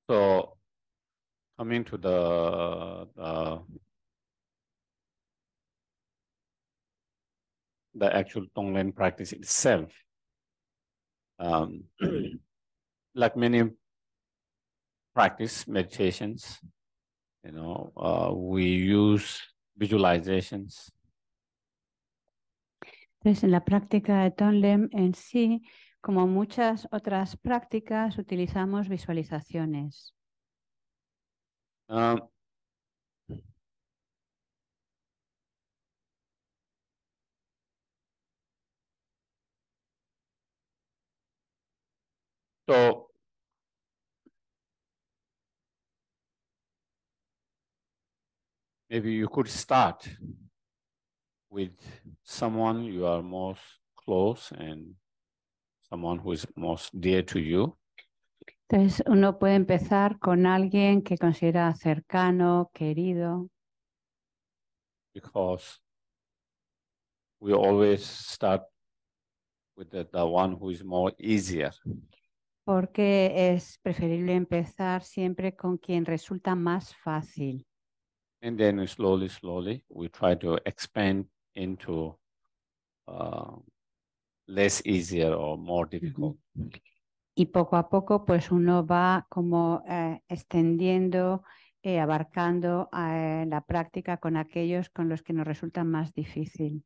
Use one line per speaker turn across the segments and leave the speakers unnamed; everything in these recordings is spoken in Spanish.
So coming to the actual Tonglen practice itself, like many practice meditations, we use visualizations.
Entonces, en la práctica de Tonglen en sí, como muchas otras prácticas, utilizamos visualizaciones.
So maybe you could start with someone you are most close and someone who is most dear to you.
Entonces, uno puede empezar con alguien que considera cercano, querido.
Because we always start with the one who is more easier.
Porque es preferible empezar siempre con quien resulta más fácil.
And then we slowly, we try to expand into less easier or more difficult.
Y poco a poco, pues uno va como extendiendo, abarcando la práctica con aquellos con los que nos resulta más difícil.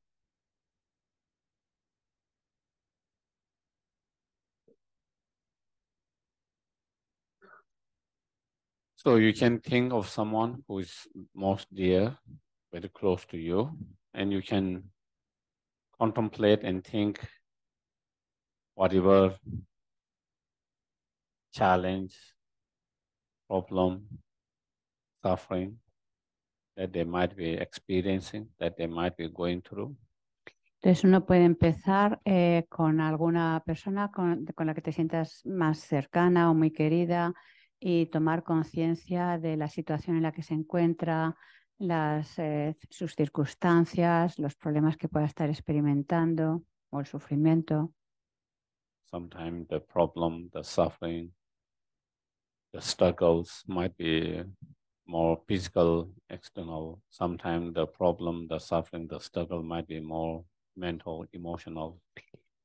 So you can think of someone who is most dear, very close to you, and you can contemplate and think whatever challenge, problem, suffering that they might be experiencing, that they might be going through.
Entonces uno puede empezar con alguna persona con la que te sientas más cercana o muy querida y tomar conciencia de la situación en la que se encuentra, sus circunstancias, los problemas que pueda estar experimentando o el sufrimiento.
Sometimes the problem, the suffering, the struggles might be more physical, external. Sometimes the problem, the suffering, the struggle might be more mental, emotional,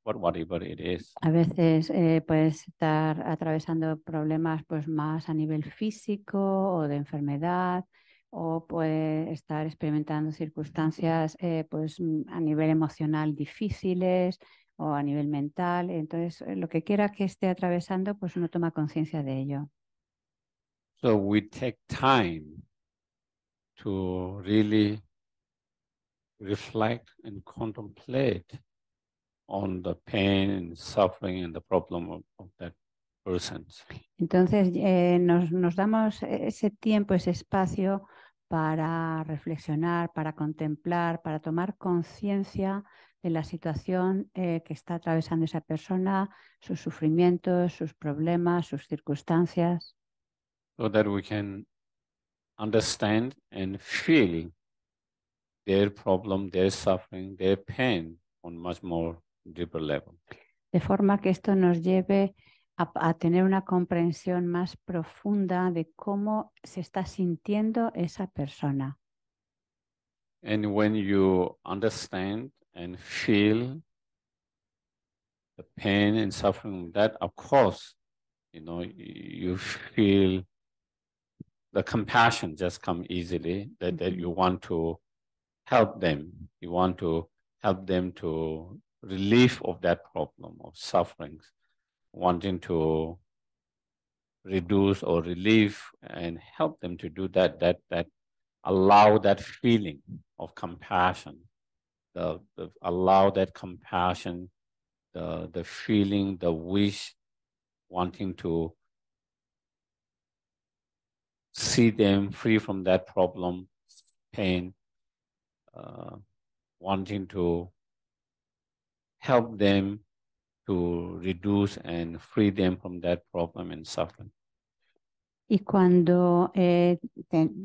but whatever it is.
A veces puedes estar atravesando problemas pues más a nivel físico o de enfermedad, o puede estar experimentando circunstancias pues a nivel emocional difíciles o a nivel mental. Entonces, lo que quiera que esté atravesando, pues uno toma conciencia de ello.
So we take time to really reflect and contemplate on the pain and suffering and the problem of that person.
Entonces, nos damos ese tiempo, ese espacio para reflexionar, para contemplar, para tomar conciencia de la situación que está atravesando esa persona, sus sufrimientos, sus problemas, sus circunstancias.
So that we can understand and feel their problem, their suffering, their pain on much more deeper level.
De forma que esto nos lleve a tener una comprensión más profunda de cómo se está sintiendo esa persona.
And when you understand and feel the pain and suffering, that of course, you feel the compassion just come easily, that you want to help them. You want to help them to relief of that problem of sufferings, wanting to reduce or relieve and help them to do that allow that feeling of compassion, allow that compassion, the feeling, the wish, wanting to see them free from that problem, pain, wanting to help them to reduce and free them from that problem and suffering.
Y cuando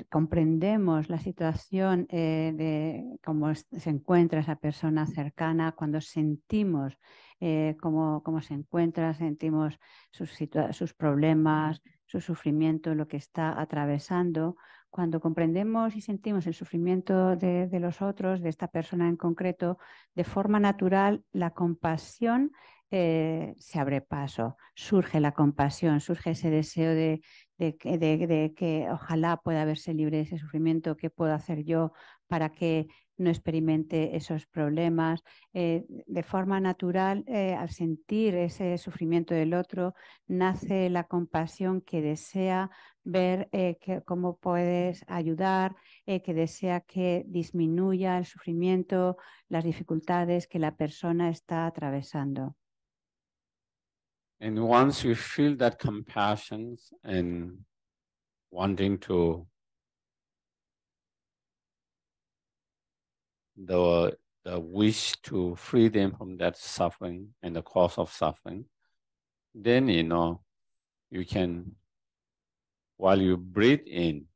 comprendemos la situación de cómo se encuentra esa persona cercana, cuando sentimos cómo se encuentra, sentimos sus problemas, su sufrimiento, lo que está atravesando. Cuando comprendemos y sentimos el sufrimiento de los otros, de esta persona en concreto, de forma natural, la compasión se abre paso, surge la compasión, surge ese deseo de que ojalá pueda verse libre de ese sufrimiento, qué puedo hacer yo para que no experimente esos problemas. De forma natural, al sentir ese sufrimiento del otro, nace la compasión que desea ver cómo puedes ayudar, que desea que disminuya el sufrimiento, las dificultades que la persona está atravesando.
And once you feel that compassion and wanting to the wish to free them from that suffering and the cause of suffering, then you can, while you breathe in,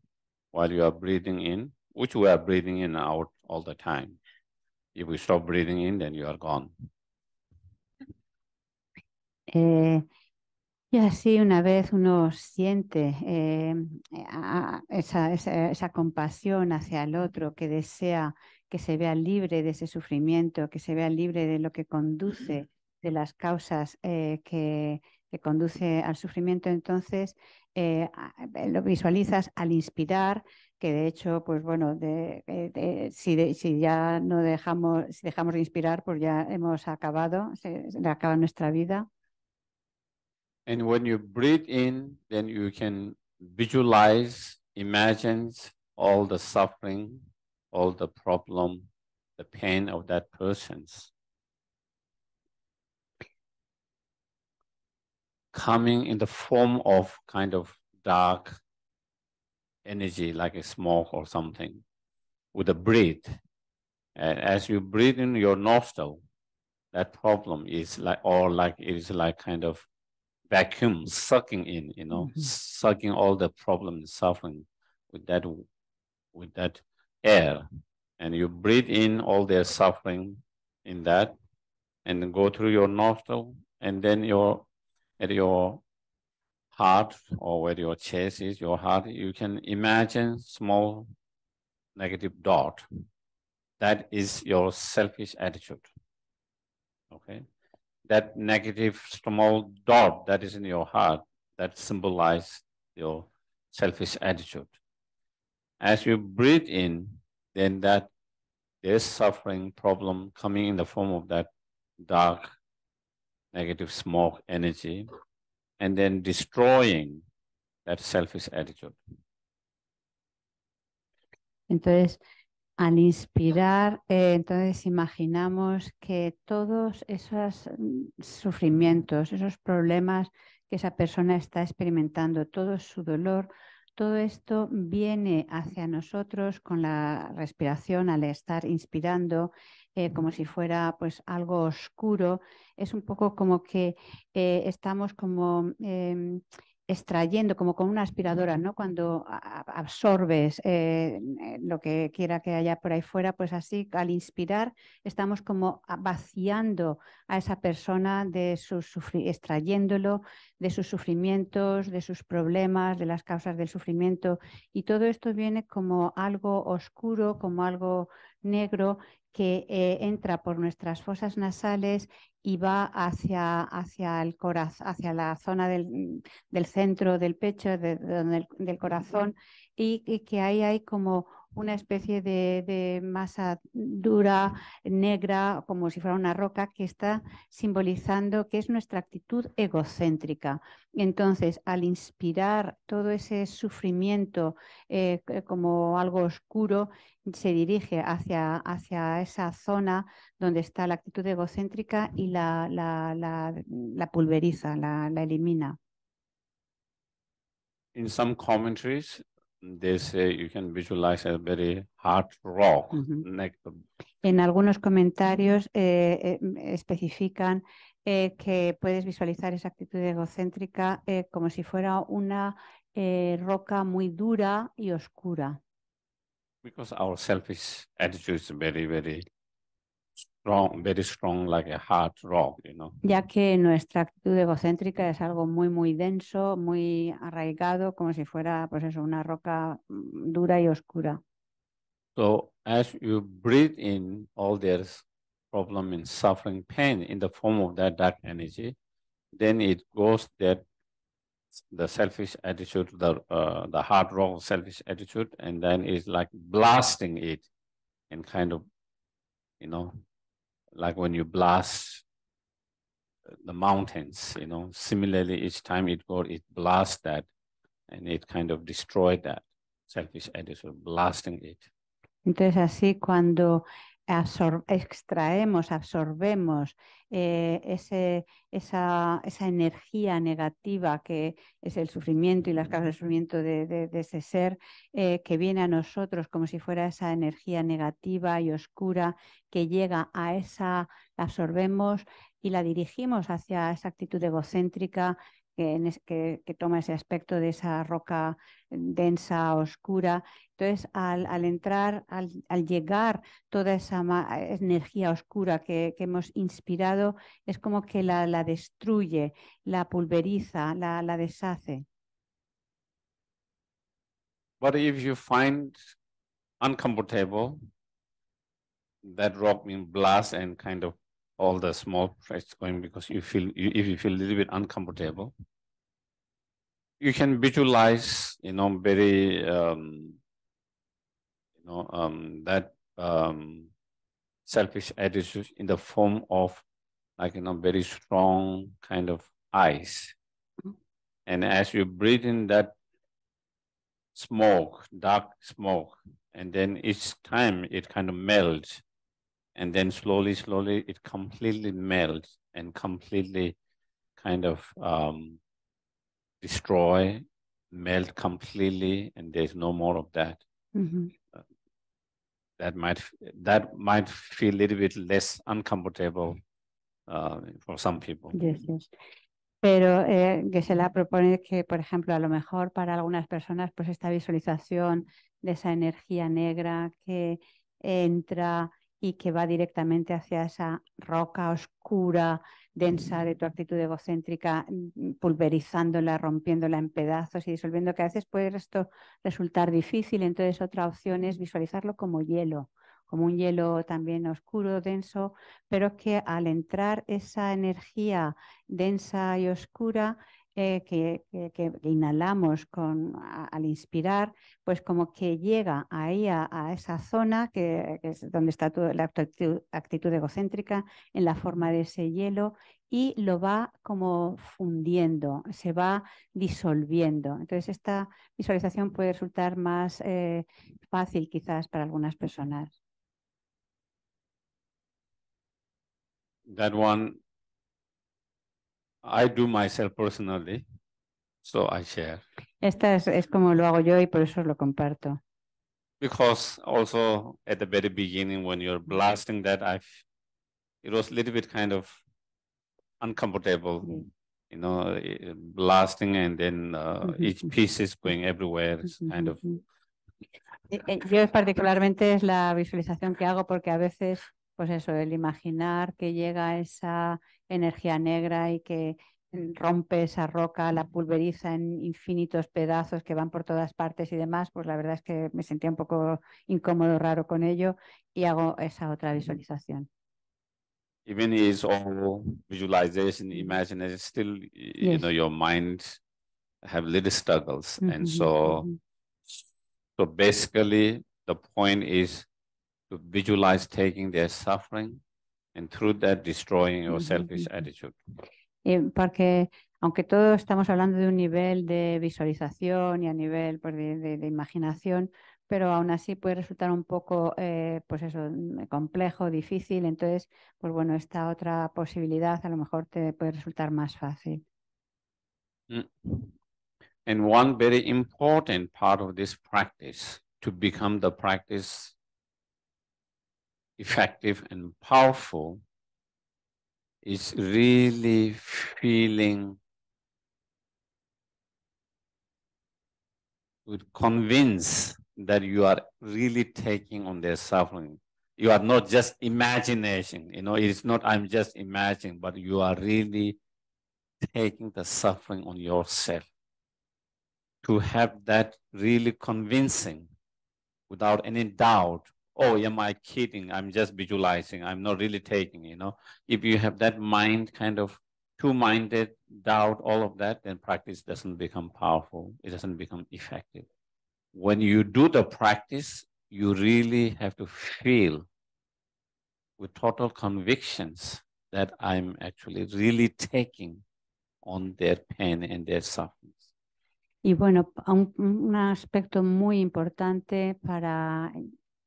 while you are breathing in, which we are breathing in and out all the time. If we stop breathing in, then you are gone.
Y así una vez uno siente esa compasión hacia el otro, que desea que se vea libre de ese sufrimiento, que se vea libre de lo que conduce, de las causas que conduce al sufrimiento, entonces lo visualizas al inspirar, que de hecho, pues bueno, si ya no dejamos de inspirar, pues ya hemos acabado, se acaba nuestra vida.
And when you breathe in, then you can visualize, imagine all the suffering, all the problem, the pain of that person's coming in the form of kind of dark energy, like a smoke or something, with a breath. And as you breathe in your nostril, that problem is it is like kind of vacuum sucking in, sucking all the problem and suffering with that air. And you breathe in all their suffering in that, and then go through your nostril, and then at your heart, or where your chest is, your heart, you can imagine small negative dot. That is your selfish attitude. Okay? That negative small dot that is in your heart, that symbolizes your selfish attitude. As you breathe in, then that there's suffering problem coming in the form of that dark negative smoke energy, and then destroying that selfish attitude.
Entonces, al inspirar, entonces imaginamos que todos esos sufrimientos, esos problemas que esa persona está experimentando, todo su dolor, todo esto viene hacia nosotros con la respiración al estar inspirando, como si fuera pues algo oscuro. Es un poco como que estamos como extrayendo, como con una aspiradora, ¿no? Cuando absorbes lo que quiera que haya por ahí fuera, pues así al inspirar estamos como vaciando a esa persona de extrayéndolo de sus sufrimientos, de sus problemas, de las causas del sufrimiento, y todo esto viene como algo oscuro, como algo negro que entra por nuestras fosas nasales y va hacia el corazón, hacia la zona del centro del pecho, del corazón, y que ahí hay como una especie de masa dura, negra, como si fuera una roca, que está simbolizando que es nuestra actitud egocéntrica. Entonces, al inspirar todo ese sufrimiento como algo oscuro, se dirige hacia esa zona donde está la actitud egocéntrica y la pulveriza, la elimina.
In some commentaries, they say you can visualize a very hard rock.
En algunos comentarios especifican que puedes visualizar esa actitud egocéntrica como si fuera una roca muy dura y oscura.
Because our selfish attitude is very, very strong, very strong, like a hard rock, you know.
Ya que nuestra actitud egocéntrica es algo muy, muy denso, muy arraigado, como si fuera, pues eso, una roca dura y oscura.
So as you breathe in all there's problem in suffering, pain in the form of that dark energy, then it goes that the selfish attitude, the hard rock selfish attitude, and then it's like blasting it and kind of, you know, like when you blast the mountains, you know, similarly each time it goes, it blasts that and it kind of destroyed that selfish attitude, blasting it.
Entonces, así cuando extraemos, absorbemos esa energía negativa que es el sufrimiento y las causas del sufrimiento de ese ser, que viene a nosotros como si fuera esa energía negativa y oscura que llega a esa, la absorbemos y la dirigimos hacia esa actitud egocéntrica que toma ese aspecto de esa roca densa, oscura. Entonces, al entrar, al llegar toda esa energía oscura que hemos inspirado, es como que la destruye, la pulveriza, la deshace.
But if you find uncomfortable, that rock means blast and kind of all the small press going because if you feel a little bit uncomfortable, you can visualize, you know, very, that selfish attitude in the form of like, you know, very strong kind of ice. And as you breathe in that smoke, dark smoke, and then each time it kind of melts, and then slowly, slowly it completely melts and completely kind of destroy, melt completely, and there's no more of that.
Mm-hmm.
That might feel a little bit less uncomfortable for some people.
Yes, yes. Pero Gueshe propone que, por ejemplo, a lo mejor para algunas personas, pues esta visualización de esa energía negra que entra y que va directamente hacia esa roca oscura, densa de tu actitud egocéntrica, pulverizándola, rompiéndola en pedazos y disolviendo, que a veces puede esto resultar difícil. Entonces, otra opción es visualizarlo como hielo, como un hielo también oscuro, denso, pero que al entrar esa energía densa y oscura que inhalamos al inspirar, pues como que llega ahí a esa zona que es donde está toda la actitud egocéntrica en la forma de ese hielo y lo va como fundiendo, se va disolviendo. Entonces esta visualización puede resultar más fácil quizás para algunas personas.
That one I do myself personally, so I share.
Esta es como lo hago yo y por eso lo comparto.
Because also at the very beginning when you're blasting that, it was a little bit kind of uncomfortable, you know, blasting and then each piece is going everywhere. It's kind of.
Yo particularmente es la visualización que hago porque a veces, pues eso, el imaginar que llega esa energía negra y que rompe esa roca, la pulveriza en infinitos pedazos que van por todas partes y demás, pues la verdad es que me sentía un poco incómodo, raro con ello y hago esa otra visualización.
Even is all visualization, imagination, still, you know, your mind have little struggles. And so basically the point is to visualize taking their suffering and through that destroying your selfish attitude.
Porque aunque todos estamos hablando de un nivel de visualización y a nivel pues, de imaginación, pero aún así puede resultar un poco pues eso, complejo, difícil. Entonces, pues bueno, esta otra posibilidad a lo mejor te puede resultar más fácil.
And one very important part of this practice to become the practice effective and powerful is really feeling with convince that you are really taking on their suffering. You are not just imagination, it's not I'm just imagining, but you are really taking the suffering on yourself. To have that really convincing without any doubt, oh, am I kidding? I'm just visualizing. I'm not really taking, If you have that mind kind of two-minded doubt, all of that, then practice doesn't become powerful. It doesn't become effective. When you do the practice, you really have to feel with total convictions that I'm actually really taking on their pain and their sufferings.
Y bueno, un aspecto muy importante para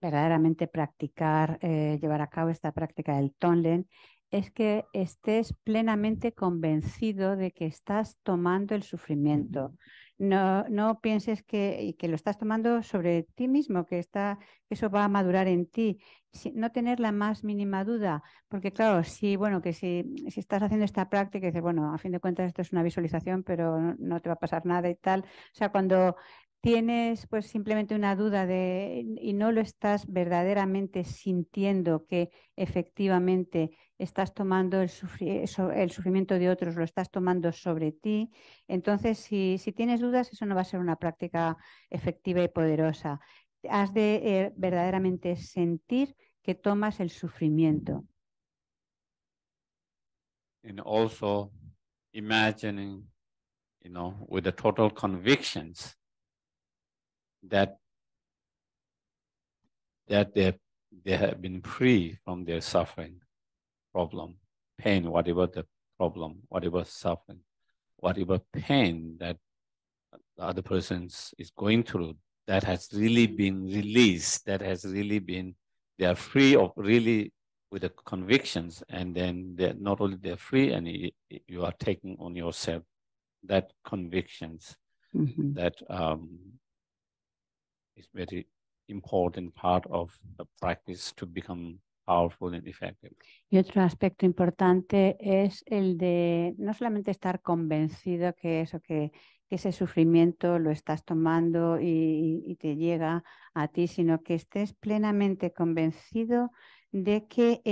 verdaderamente practicar, llevar a cabo esta práctica del Tonglen, es que estés plenamente convencido de que estás tomando el sufrimiento. No pienses que lo estás tomando sobre ti mismo, que eso va a madurar en ti. No tener la más mínima duda, porque claro, si estás haciendo esta práctica y dices, bueno, a fin de cuentas esto es una visualización, pero no te va a pasar nada y tal. O sea, cuando tienes pues simplemente una duda y no lo estás verdaderamente sintiendo que efectivamente estás tomando el sufrimiento de otros, lo estás tomando sobre ti, entonces si tienes dudas, eso no va a ser una práctica efectiva y poderosa. Has de verdaderamente sentir que tomas el sufrimiento.
And also imagining, with the total convictions that they have been free from their suffering, problem, pain, whatever the problem, whatever suffering, whatever pain that the other person is going through, that has really been released, that has really been, they are free of really with the convictions, and then they're not only they're free, and you are taking on yourself that convictions. That is very important part of the practice to become powerful and effective.
Y otro aspecto importante es el de no solamente estar convencido que ese sufrimiento lo estás tomando y te llega a ti, sino que estés plenamente convencido de que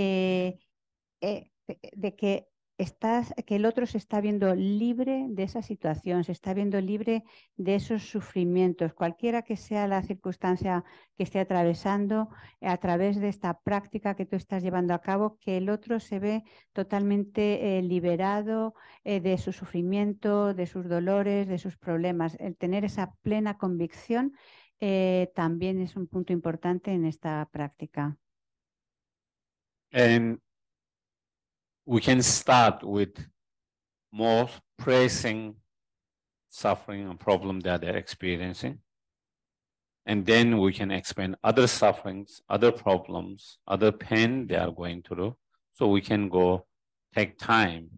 que el otro se está viendo libre de esa situación, se está viendo libre de esos sufrimientos, cualquiera que sea la circunstancia que esté atravesando, a través de esta práctica que tú estás llevando a cabo, que el otro se ve totalmente liberado de su sufrimiento, de sus dolores, de sus problemas. El tener esa plena convicción también es un punto importante en esta práctica.
And we can start with more pressing suffering and problem that they're experiencing. And then we can expand other sufferings, other problems, other pain they are going through. So we can take time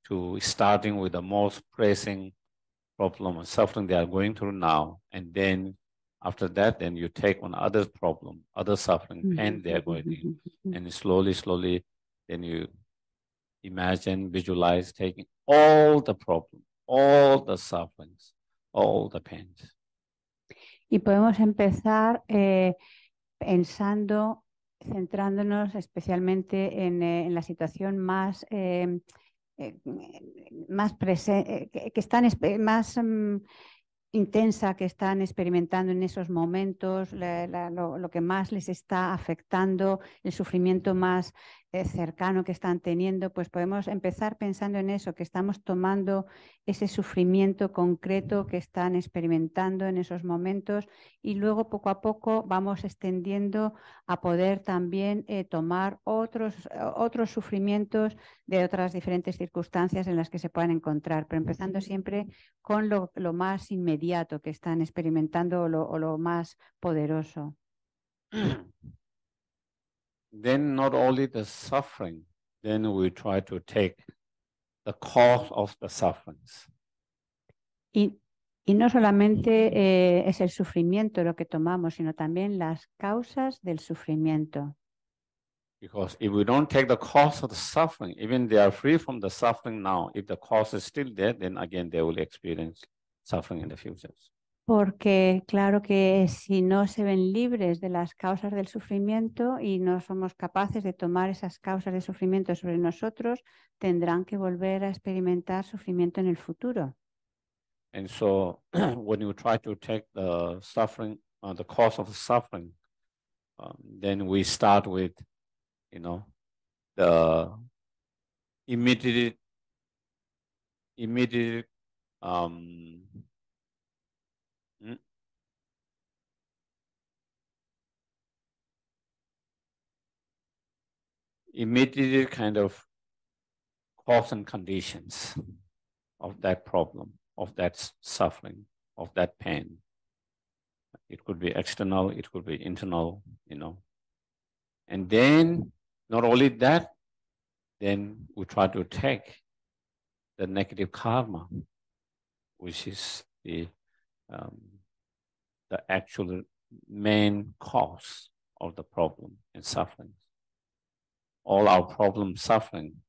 to starting with the most pressing problem and suffering they are going through now. And then after that, then you take on other problem, other suffering, pain they are going through. And slowly, then you imagine, visualize taking all the problems, all the sufferings, all the pains.
Y podemos empezar pensando, centrándonos especialmente en la situación más intensa que están experimentando en esos momentos, lo que más les está afectando, el sufrimiento más cercano que están teniendo, pues podemos empezar pensando en eso, que estamos tomando ese sufrimiento concreto que están experimentando en esos momentos, y luego poco a poco vamos extendiendo a poder también tomar otros sufrimientos de otras diferentes circunstancias en las que se puedan encontrar, pero empezando siempre con lo más inmediato que están experimentando o lo más poderoso.
Then not only the suffering, then we try to take the cause of the sufferings.
Y no solamente es el sufrimiento lo que tomamos, sino también las causas del sufrimiento.
Because if we don't take the cause of the suffering, even they are free from the suffering now, if the cause is still there, then again they will experience suffering in the future.
Porque claro que si no se ven libres de las causas del sufrimiento y no somos capaces de tomar esas causas de sufrimiento sobre nosotros, tendrán que volver a experimentar sufrimiento en el futuro.
And so when you try to take the suffering, the cause of suffering, then we start with, the immediate um, immediate kind of cause and conditions of that problem, of that suffering, of that pain. It could be external, it could be internal, And then, not only that, then we try to take the negative karma, which is the actual main cause of the problem and suffering. All our problem suffering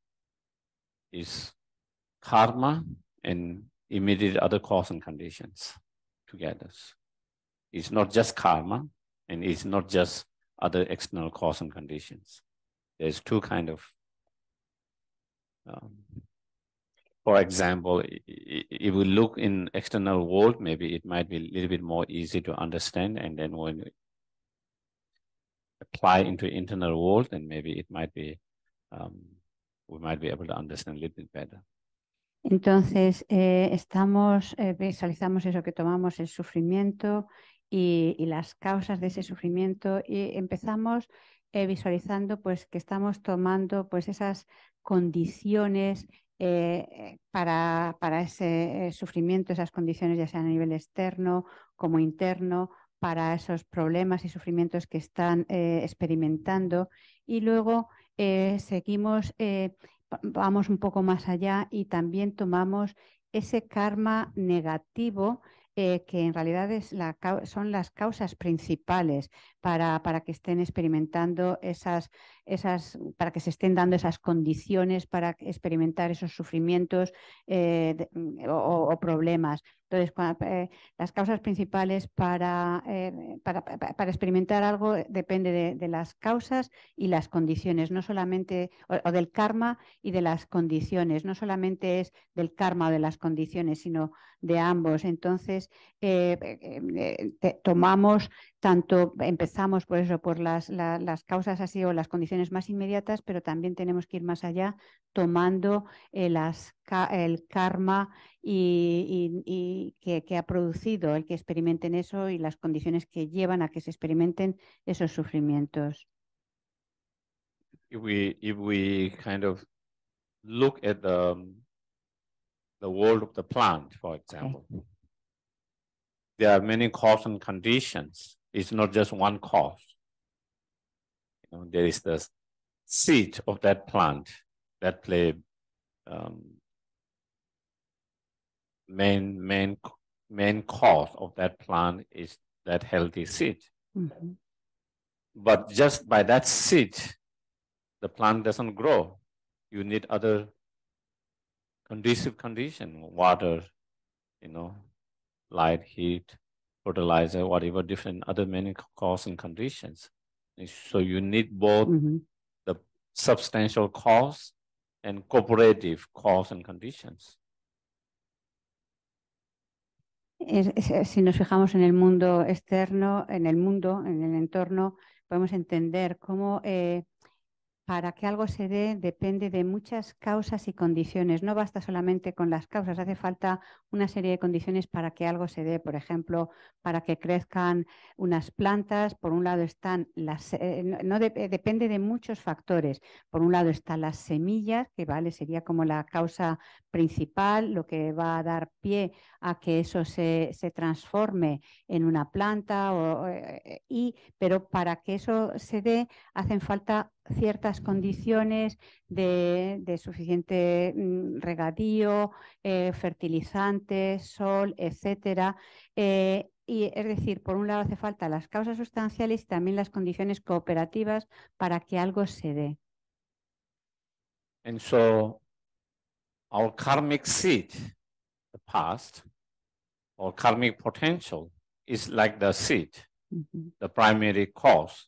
is karma and immediate other cause and conditions together. It's not just karma, and it's not just other external cause and conditions. There's two kind of, for example, if we look in external world, maybe it might be a little bit more easy to understand, and then when we apply into internal world, then maybe it might be, we might be able to understand a little bit better.
Entonces, visualizamos eso, que tomamos el sufrimiento y las causas de ese sufrimiento y empezamos visualizando pues, que estamos tomando pues, esas condiciones para ese sufrimiento, esas condiciones ya sean a nivel externo como interno, para esos problemas y sufrimientos que están experimentando y luego seguimos vamos un poco más allá y también tomamos ese karma negativo que en realidad son las causas principales para que estén experimentando para que se estén dando esas condiciones para experimentar esos sufrimientos o problemas. Entonces, las causas principales para experimentar algo depende de las causas y las condiciones, no solamente, o del karma y de las condiciones, no solamente es del karma o de las condiciones, sino de ambos. Entonces, empezamos por eso, por las causas así o las condiciones más inmediatas, pero también tenemos que ir más allá tomando el karma y que ha producido el que experimenten eso y las condiciones que llevan a que se experimenten esos sufrimientos.
If we kind of look at the world of the plant, for example, okay. There are many causes and conditions. It's not just one cause. There is the seed of that plant that play main cause of that plant is that healthy seed. Mm-hmm. But just by that seed, the plant doesn't grow. You need other conducive condition, water, light, heat, fertilizer, whatever different other many cause and conditions. So you need both mm-hmm. the substantial cause and cooperative cause and conditions.
Si nos fijamos en el mundo externo, en el entorno, podemos entender cómo para que algo se dé depende de muchas causas y condiciones. No basta solamente con las causas, hace falta una serie de condiciones para que algo se dé. Por ejemplo, para que crezcan unas plantas, por un lado están depende de muchos factores. Por un lado están las semillas, que sería como la causa principal, lo que va a dar pie a que eso se transforme en una planta, pero para que eso se dé hacen falta ciertas condiciones de suficiente regadío, fertilizantes, sol, etcétera. Y es decir, por un lado hace falta las causas sustanciales y también las condiciones cooperativas para que algo se dé.
And so our karmic seed, the past, or karmic potential is like the seed, the primary cause.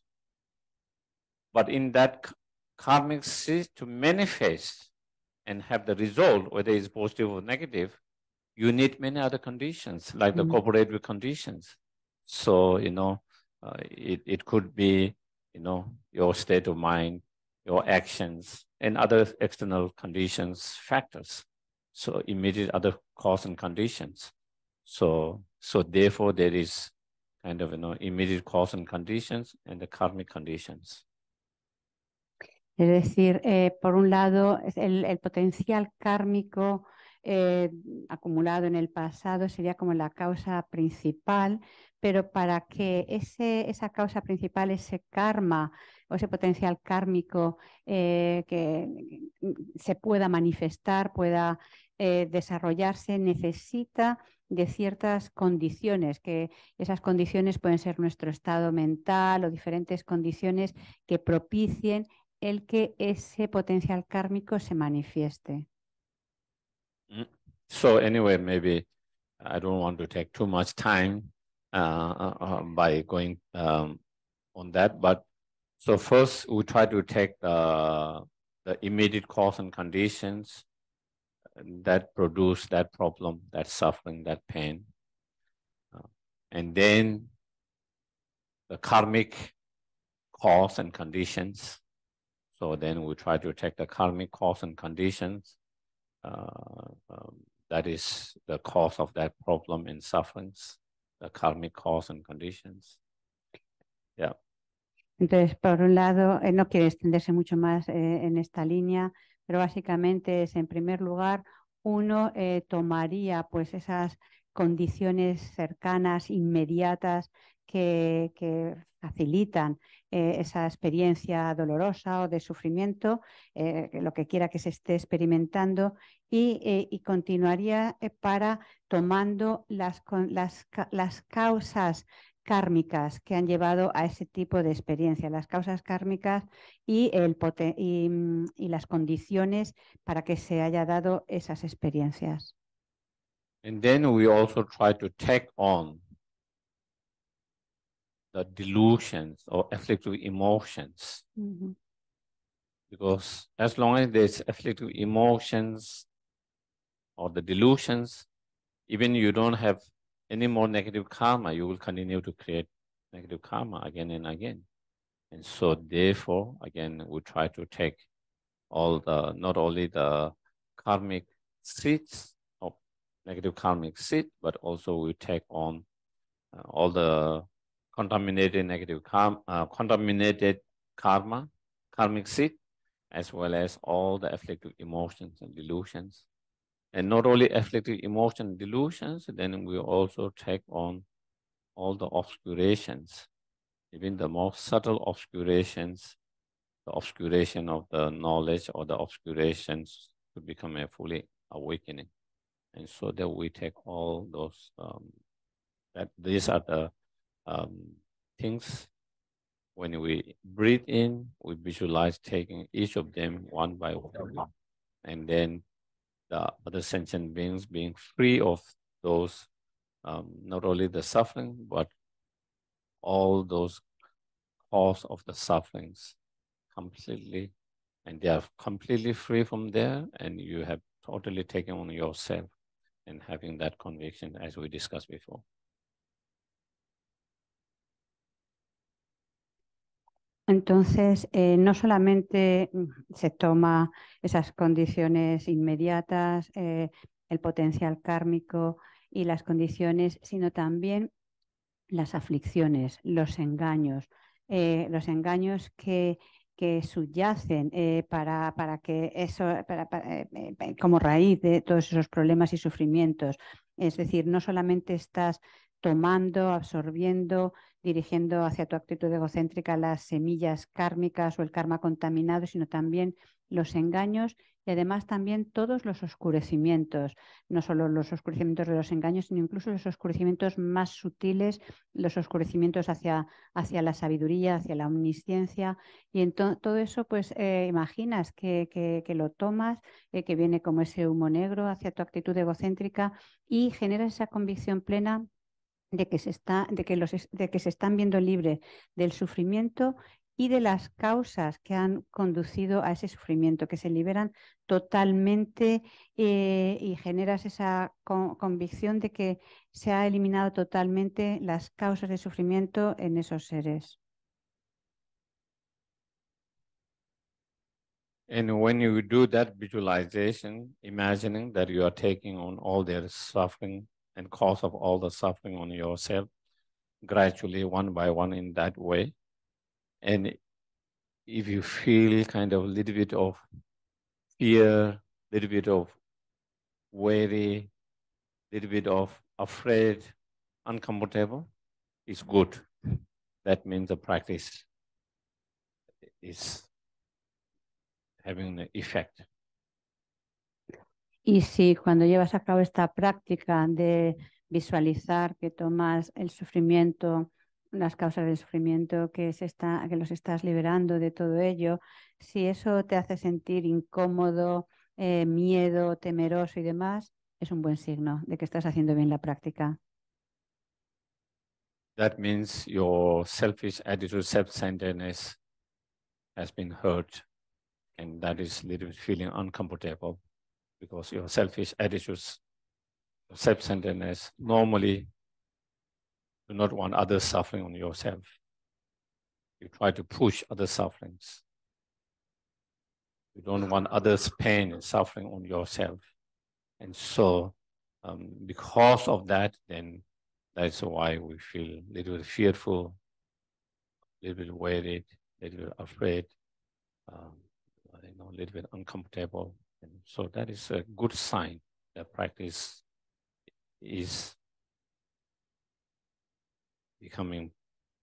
But in that karmic seed to manifest and have the result, whether it's positive or negative, you need many other conditions, like the cooperative conditions. So, it could be, your state of mind, your actions, and other external conditions, factors. So immediate other cause and conditions. So therefore there is kind of, immediate cause and conditions and the karmic conditions.
Es decir, por un lado, el potencial kármico acumulado en el pasado sería como la causa principal, pero para que esa causa principal, ese karma o ese potencial kármico que se pueda manifestar, pueda desarrollarse, necesita de ciertas condiciones, que esas condiciones pueden ser nuestro estado mental o diferentes condiciones que propicien el que ese potencial kármico se manifieste.
So anyway, maybe I don't want to take too much time by going on that, but so first we try to take the immediate cause and conditions that produce that problem, that suffering, that pain. And then the karmic cause and conditions. So then we try to take the karmic cause and conditions. That is the cause of that problem and sufferings, the karmic cause and conditions. Yeah.
Entonces, por un lado, no quiere extenderse mucho más en esta línea, pero básicamente es, en primer lugar, uno tomaría pues esas condiciones cercanas, inmediatas, que facilitan esa experiencia dolorosa o de sufrimiento, lo que quiera que se esté experimentando, y continuaría para tomando las causas kármicas que han llevado a ese tipo de experiencia, las causas kármicas y las condiciones para que se haya dado esas experiencias.
And then we also try to take on the delusions or afflictive emotions. Because as long as there's afflictive emotions or the delusions, even you don't have any more negative karma, you will continue to create negative karma again and again. And so therefore, again, we try to take all the, not only the karmic seeds of negative karmic seed, but also we take on all the contaminated negative karma, contaminated karma, karmic seed, as well as all the afflictive emotions and delusions. And not only afflictive emotion and delusions, then we also take on all the obscurations, even the most subtle obscurations, the obscuration of the knowledge or the obscurations to become a fully awakening. And so that we take all those, that these are the things. When we breathe in, we visualize taking each of them one by one. And then the other sentient beings being free of those, not only the suffering, but all those cause of the sufferings completely. And they are completely free from there, and you have totally taken on yourself and having that conviction as we discussed before.
Entonces, no solamente se toma esas condiciones inmediatas, el potencial kármico y las condiciones, sino también las aflicciones, los engaños que subyacen para que eso, como raíz de todos esos problemas y sufrimientos. Es decir, no solamente estás tomando, absorbiendo dirigiendo hacia tu actitud egocéntrica las semillas kármicas o el karma contaminado, sino también los engaños y además también todos los oscurecimientos, no solo los oscurecimientos de los engaños, sino incluso los oscurecimientos más sutiles, los oscurecimientos hacia la sabiduría, hacia la omnisciencia. Y en todo eso, pues imaginas que lo tomas, que viene como ese humo negro hacia tu actitud egocéntrica y generas esa convicción plena de que se están viendo libres del sufrimiento y de las causas que han conducido a ese sufrimiento, que se liberan totalmente y generas esa convicción de que se ha eliminado totalmente las causas de sufrimiento en esos seres.
And when you do that visualization, imagining that you are taking on all their suffering and cause of all the suffering on yourself, gradually, one by one in that way. And if you feel kind of a little bit of fear, a little bit of worry, a little bit of afraid, uncomfortable, it's good. That means the practice is having an effect.
Y si cuando llevas a cabo esta práctica de visualizar que tomas el sufrimiento, las causas del sufrimiento, que los estás liberando de todo ello, si eso te hace sentir incómodo, miedo, temeroso y demás, es un buen signo de que estás haciendo bien la práctica.
That means your selfish attitude, self-centeredness has been hurt, and that is a little bit feeling uncomfortable because your selfish attitudes, self-centeredness normally do not want others suffering on yourself. You try to push other sufferings. You don't want others' pain and suffering on yourself. And so because of that, then that's why we feel a little bit fearful, a little bit worried, a little bit afraid, a little bit uncomfortable. And so that is a good sign that practice is becoming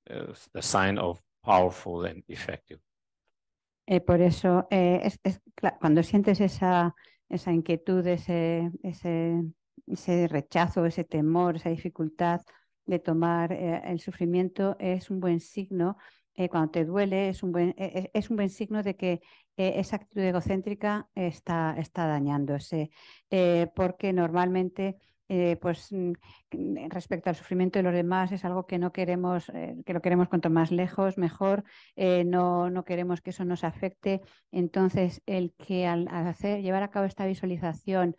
the sign of powerful and effective.
Por eso, cuando sientes esa inquietud, ese rechazo, ese temor, esa dificultad de tomar el sufrimiento, es un buen signo. Cuando te duele, es un buen signo de que esa actitud egocéntrica está dañándose, porque normalmente respecto al sufrimiento de los demás es algo que no queremos, que lo queremos cuanto más lejos, mejor, no queremos que eso nos afecte. Entonces, el que al llevar a cabo esta visualización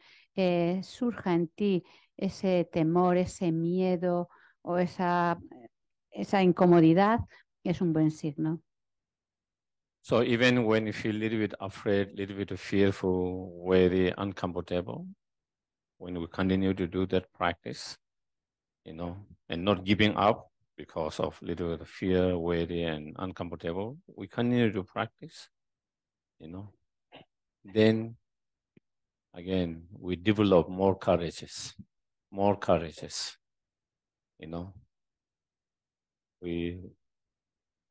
surja en ti ese temor, ese miedo o esa incomodidad, es un buen signo.
So even when you feel a little bit afraid, a little bit fearful, very uncomfortable, when we continue to do that practice, and not giving up because of a little bit of fear, worry, and uncomfortable, we continue to practice, then again, we develop more courageous,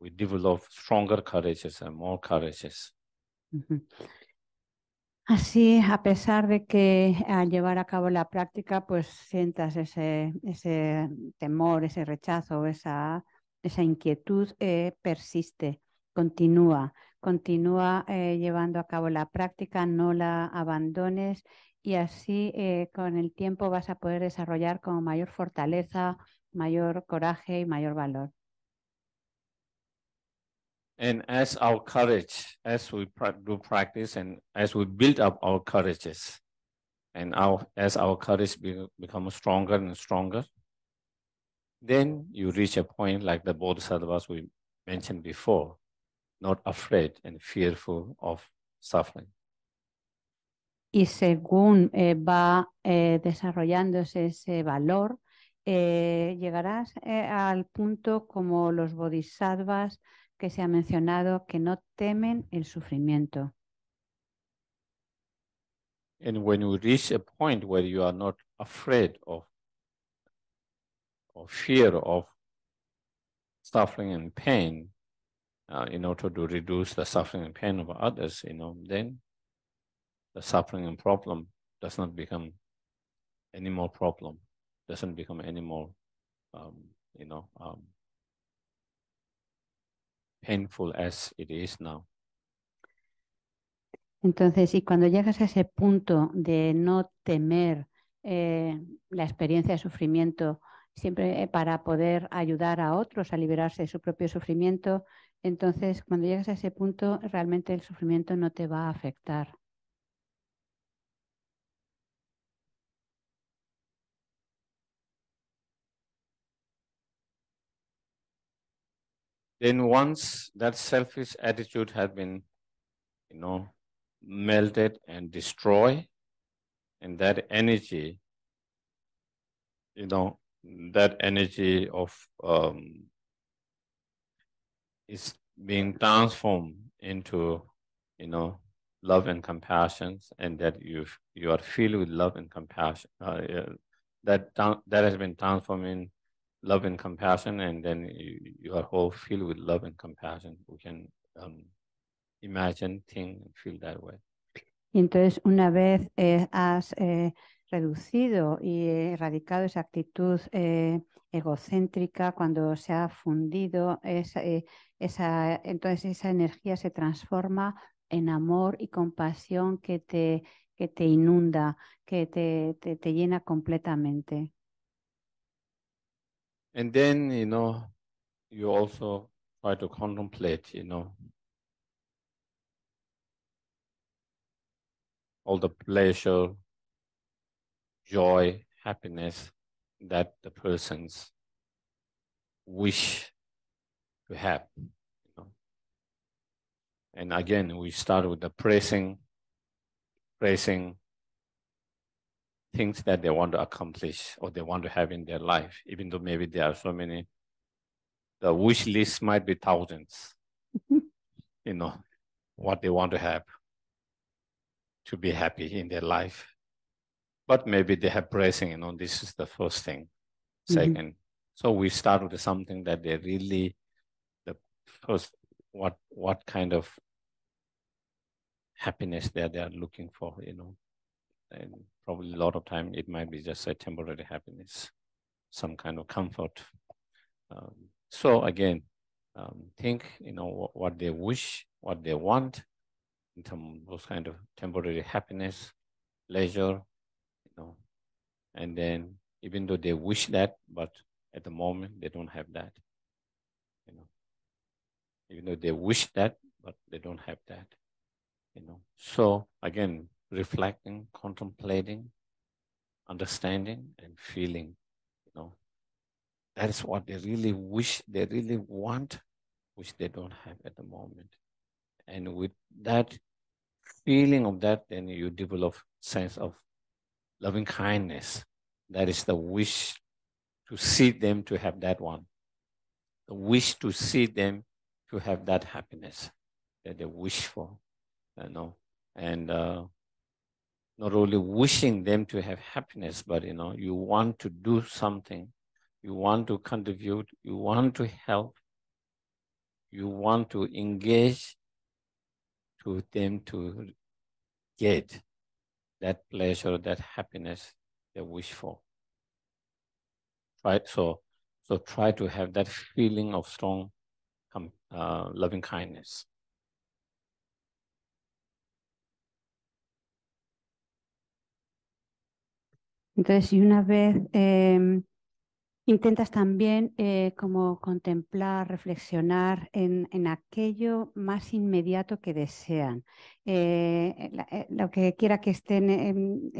we develop stronger courageous and more courageous.
Así, a pesar de que al llevar a cabo la práctica, pues sientas ese temor, ese rechazo, esa inquietud, persiste, continúa llevando a cabo la práctica, no la abandones y así con el tiempo vas a poder desarrollar con mayor fortaleza, mayor coraje y mayor valor.
And as our courage, as we do practice and as we build up our courages, and as our courage becomes stronger and stronger, then you reach a point like the bodhisattvas we mentioned before, not afraid and fearful of suffering.
Y según va desarrollándose ese valor, llegarás al punto como los bodhisattvas que se ha mencionado, que no temen el sufrimiento.
And when you reach a point where you are not afraid of or fear of suffering and pain in order to reduce the suffering and pain of others, then the suffering and problem does not become any more problem, doesn't become any more, painful as it is now.
Entonces, y cuando llegas a ese punto de no temer la experiencia de sufrimiento, siempre para poder ayudar a otros a liberarse de su propio sufrimiento, entonces cuando llegas a ese punto, realmente el sufrimiento no te va a afectar.
Then once that selfish attitude has been, melted and destroyed, and that energy, that energy of is being transformed into, love and compassion, and that you are filled with love and compassion. That has been transformed in love and compassion, and then you are all filled with love and compassion. We can imagine, think, and feel that way.
Y entonces, una vez has reducido y erradicado esa actitud egocéntrica, cuando se ha fundido, entonces esa energía se transforma en amor y compasión que te inunda, que te llena completamente.
And then, you also try to contemplate, all the pleasure, joy, happiness that the persons wish to have. And again, we start with the praising things that they want to accomplish or they want to have in their life, even though maybe there are so many. The wish list might be thousands, what they want to have to be happy in their life. But maybe they have praising, this is the first thing. Second, so we start with something that they really, the first, what kind of happiness they are looking for, and probably a lot of time it might be just a temporary happiness, some kind of comfort. So again, think, what they wish, what they want, in terms of those kind of temporary happiness, pleasure, and then even though they wish that, but at the moment they don't have that, even though they wish that, but they don't have that, So again, reflecting, contemplating, understanding, and feeling, that is what they really wish, they really want, which they don't have at the moment. And with that feeling of that, then you develop sense of loving kindness. That is the wish to see them to have that one. The wish to see them to have that happiness that they wish for, and not only wishing them to have happiness, but, you want to do something, you want to contribute, you want to help, you want to engage to them to get that pleasure, that happiness they wish for. Right? So try to have that feeling of strong loving kindness.
Entonces, y una vez intentas también como contemplar, reflexionar en aquello más inmediato que desean, lo que quiera que estén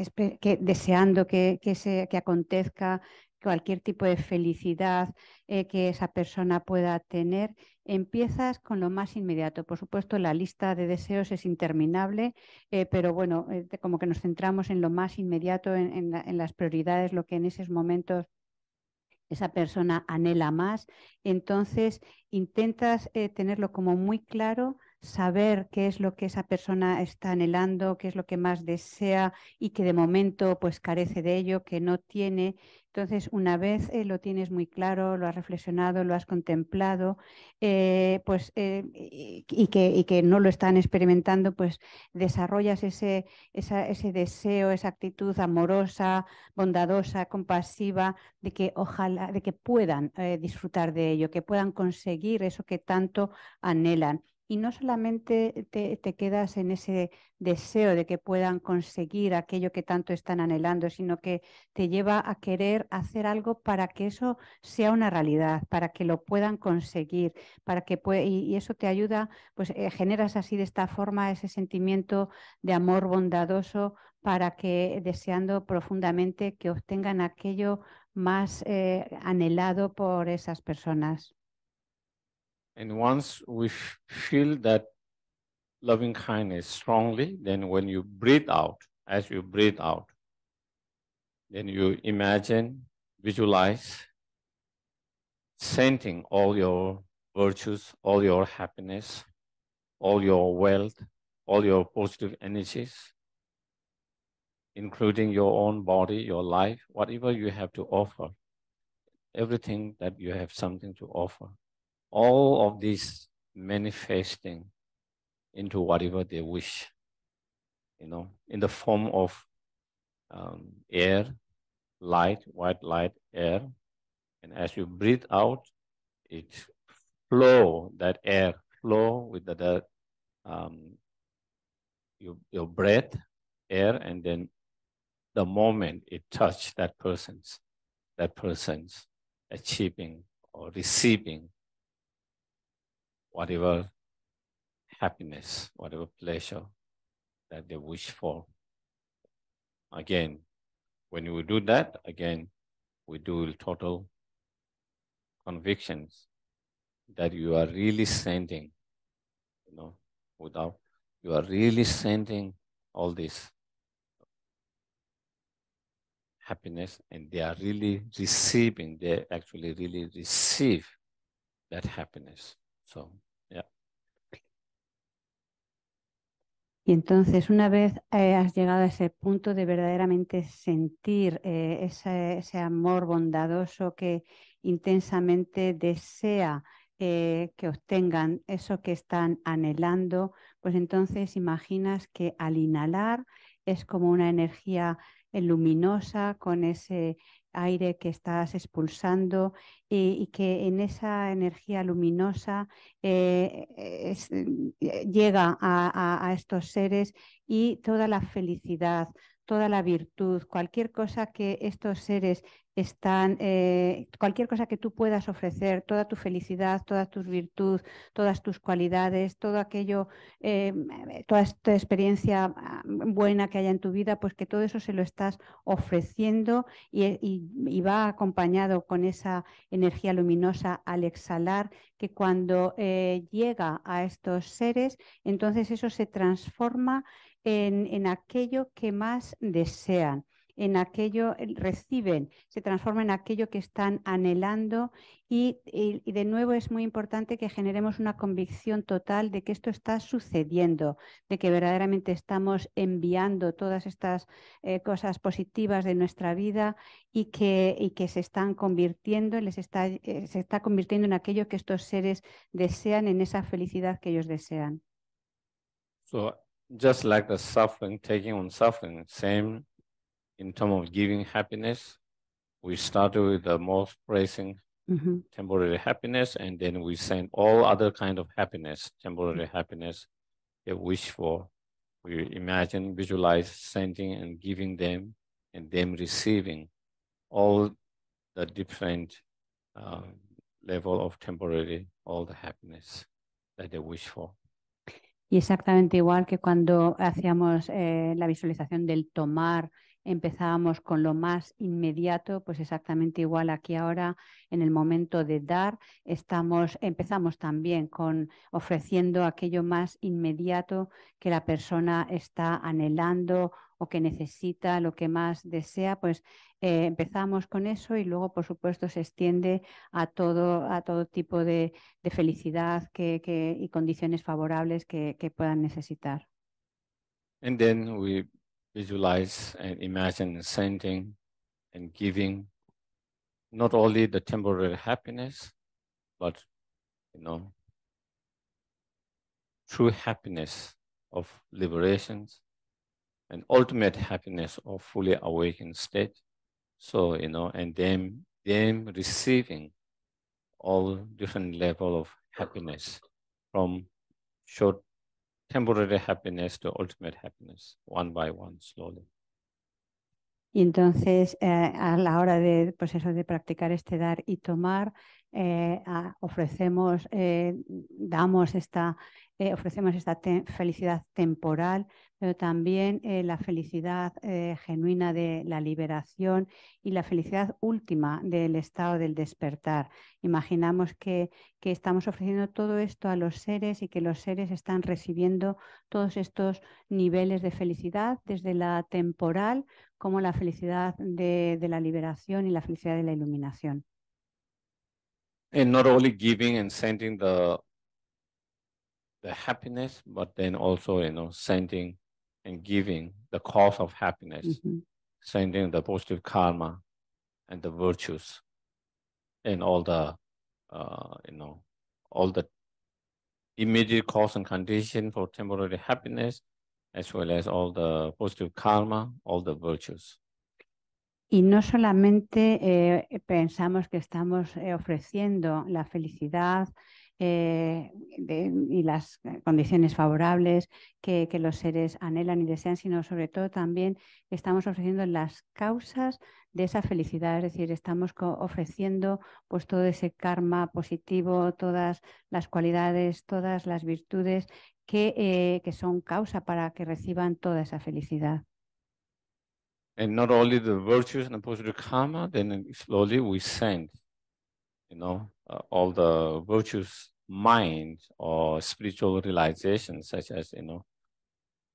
deseando que acontezca, cualquier tipo de felicidad que esa persona pueda tener. Empiezas con lo más inmediato. Por supuesto, la lista de deseos es interminable, pero bueno, como que nos centramos en lo más inmediato, en las prioridades, lo que en esos momentos esa persona anhela más. Entonces intentas tenerlo como muy claro saber qué es lo que esa persona está anhelando, qué es lo que más desea y que de momento pues carece de ello, que no tiene. Entonces, una vez lo tienes muy claro, lo has reflexionado, lo has contemplado, y que no lo están experimentando, pues desarrollas ese deseo, esa actitud amorosa, bondadosa, compasiva, de que ojalá, de que puedan disfrutar de ello, que puedan conseguir eso que tanto anhelan. Y no solamente te quedas en ese deseo de que puedan conseguir aquello que tanto están anhelando, sino que te lleva a querer hacer algo para que eso sea una realidad, para que lo puedan conseguir, y eso te ayuda, pues generas así de esta forma ese sentimiento de amor bondadoso para que deseando profundamente que obtengan aquello más anhelado por esas personas.
And once we feel that loving kindness strongly, then when you breathe out, as you breathe out, then you imagine, visualize, sending all your virtues, all your happiness, all your wealth, all your positive energies, including your own body, your life, whatever you have to offer, everything that you have something to offer, all of this manifesting into whatever they wish, in the form of air, light, white light, air. And as you breathe out, it that air flow with your breath, air, and then the moment it touch that person's achieving or receiving whatever happiness, whatever pleasure that they wish for. Again, when we do that, again, we do total convictions that you are really sending, you are really sending all this happiness, and they are really receiving, they actually really receive that happiness. So, yeah.
Y entonces, una vez has llegado a ese punto de verdaderamente sentir ese amor bondadoso que intensamente desea que obtengan eso que están anhelando, pues entonces imaginas que al inhalar es como una energía luminosa con ese aire que estás expulsando y que en esa energía luminosa llega a estos seres y toda la felicidad, toda la virtud, cualquier cosa que estos seres están, cualquier cosa que tú puedas ofrecer, toda tu felicidad, toda tu virtud, todas tus cualidades, todo aquello, toda esta experiencia buena que haya en tu vida, pues que todo eso se lo estás ofreciendo y va acompañado con esa energía luminosa al exhalar, que cuando llega a estos seres, entonces eso se transforma en aquello que más desean, en aquello reciben, se transforma en aquello que están anhelando y de nuevo es muy importante que generemos una convicción total de que esto está sucediendo, de que verdaderamente estamos enviando todas estas cosas positivas de nuestra vida y que se están convirtiendo, se está convirtiendo en aquello que estos seres desean, en esa felicidad que ellos desean.
So just like the suffering, taking on suffering, same in terms of giving happiness, we started with the most praising temporary happiness, and then we send all other kind of happiness, temporary happiness they wish for. We imagine, visualize sending and giving them, and them receiving all the different level of temporary, all the happiness that they wish for.
Y exactamente igual que cuando hacíamos la visualización del tomar empezábamos con lo más inmediato, pues exactamente igual aquí ahora en el momento de dar, empezamos también con ofreciendo aquello más inmediato que la persona está anhelando o que necesita, lo que más desea, pues empezamos con eso y luego, por supuesto, se extiende a todo tipo de felicidad y condiciones favorables que puedan necesitar.
And then we visualize and imagine sending and giving not only the temporary happiness, but, true happiness of liberations and ultimate happiness of fully awakened state. So, and them receiving all different level of happiness, from short temporary happiness to ultimate happiness, one by one, slowly.
Y entonces, a la hora de, pues eso, de practicar este dar y tomar, ofrecemos, ofrecemos esta felicidad temporal, pero también la felicidad genuina de la liberación y la felicidad última del estado del despertar. Imaginamos que estamos ofreciendo todo esto a los seres y que los seres están recibiendo todos estos niveles de felicidad, desde la temporal como la felicidad de la liberación y la felicidad de la iluminación.
And not only giving and sending the happiness, but then also, sending and giving the cause of happiness, sending the positive karma and the virtues and all the, all the immediate cause and condition for temporary happiness, as well as all the positive karma, all the virtues.
Y no solamente pensamos que estamos ofreciendo la felicidad y las condiciones favorables que los seres anhelan y desean, sino sobre todo también estamos ofreciendo las causas de esa felicidad, es decir, estamos ofreciendo pues todo ese karma positivo, todas las cualidades, todas las virtudes que son causa para que reciban toda esa felicidad.
And not only the virtues and the positive karma, then slowly we send, all the virtues mind or spiritual realizations, such as,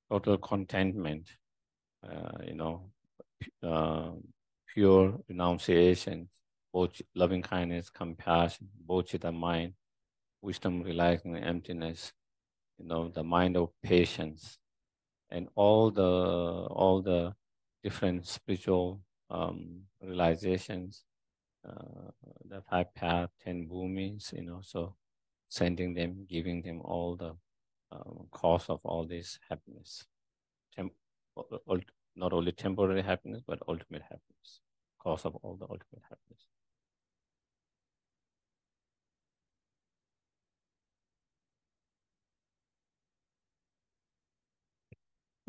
total contentment, pure renunciation, both loving kindness, compassion, bodhicitta mind, wisdom realizing emptiness, the mind of patience, and all the different spiritual realizations, the 5 paths, 10 bhumis, so sending them, giving them all the cause of all this happiness. Not only temporary happiness, but ultimate happiness, cause of all the ultimate happiness.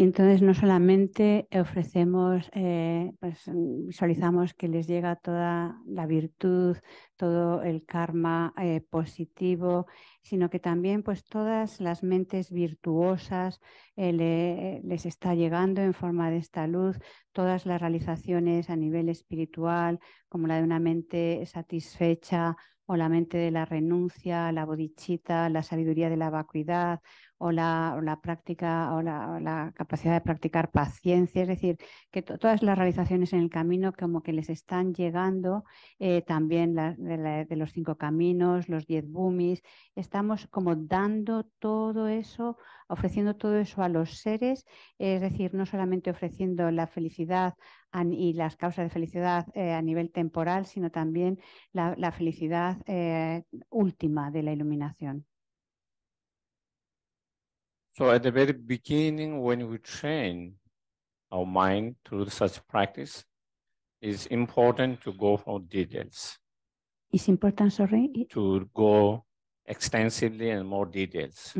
Y entonces no solamente ofrecemos, visualizamos que les llega toda la virtud, todo el karma positivo, sino que también pues todas las mentes virtuosas les está llegando en forma de esta luz, todas las realizaciones a nivel espiritual, como la de una mente satisfecha o la mente de la renuncia, la bodichita, la sabiduría de la vacuidad, o la práctica o la capacidad de practicar paciencia, es decir, que todas las realizaciones en el camino como que les están llegando, también de los 5 caminos, los 10 bhumis, estamos como dando todo eso, ofreciendo todo eso a los seres, es decir, no solamente ofreciendo la felicidad y las causas de felicidad a nivel temporal, sino también la felicidad última de la iluminación.
So at the very beginning, when we train our mind through such practice, it's important to go for details.
It's important, sorry?
To go extensively and more details.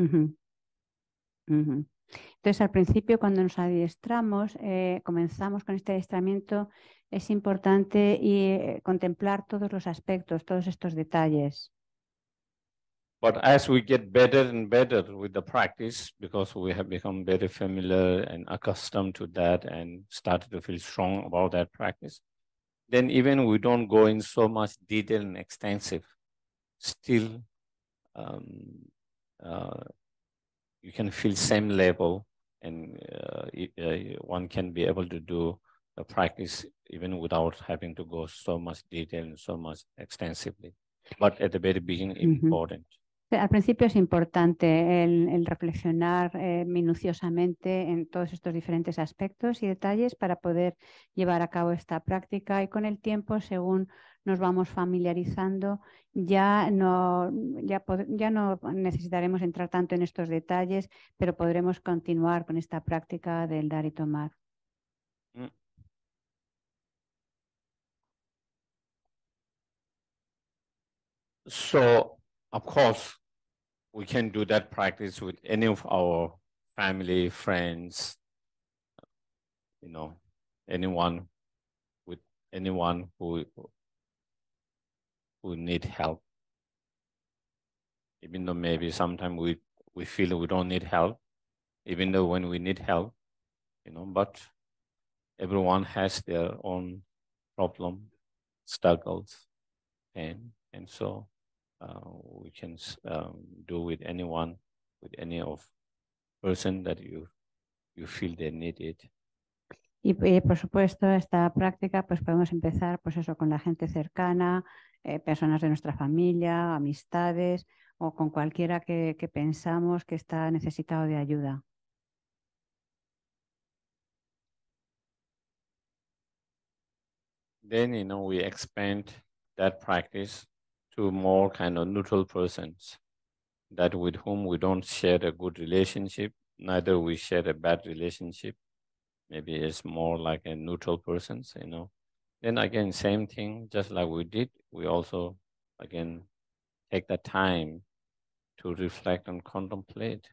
Entonces, al principio, cuando nos adiestramos, comenzamos con este adiestramiento, es importante contemplar todos los aspectos, todos estos detalles.
But as we get better and better with the practice, because we have become very familiar and accustomed to that and started to feel strong about that practice, then even we don't go in so much detail and extensive, still you can feel same level, and one can be able to do the practice even without having to go so much detail and so much extensively. But at the very beginning, important.
Al principio es importante el reflexionar minuciosamente en todos estos diferentes aspectos y detalles para poder llevar a cabo esta práctica, y con el tiempo, según nos vamos familiarizando, ya no necesitaremos entrar tanto en estos detalles, pero podremos continuar con esta práctica del dar y tomar.
So, of course, we can do that practice with any of our family, friends, anyone who need help. Even though maybe sometimes we feel we don't need help, even though when we need help, but everyone has their own problem, struggles, pain, and so we can do with anyone, with any of person that you feel they need it.
Y por supuesto, esta práctica pues podemos empezar pues eso, con la gente cercana, personas de nuestra familia, amistades, o con cualquiera que pensamos que está necesitado de ayuda.
Then, we expand that practice to more kind of neutral persons, that with whom we don't share a good relationship, neither we share a bad relationship. Maybe it's more like a neutral persons, Then again, same thing, just like we did, we also, again, take the time to reflect and contemplate,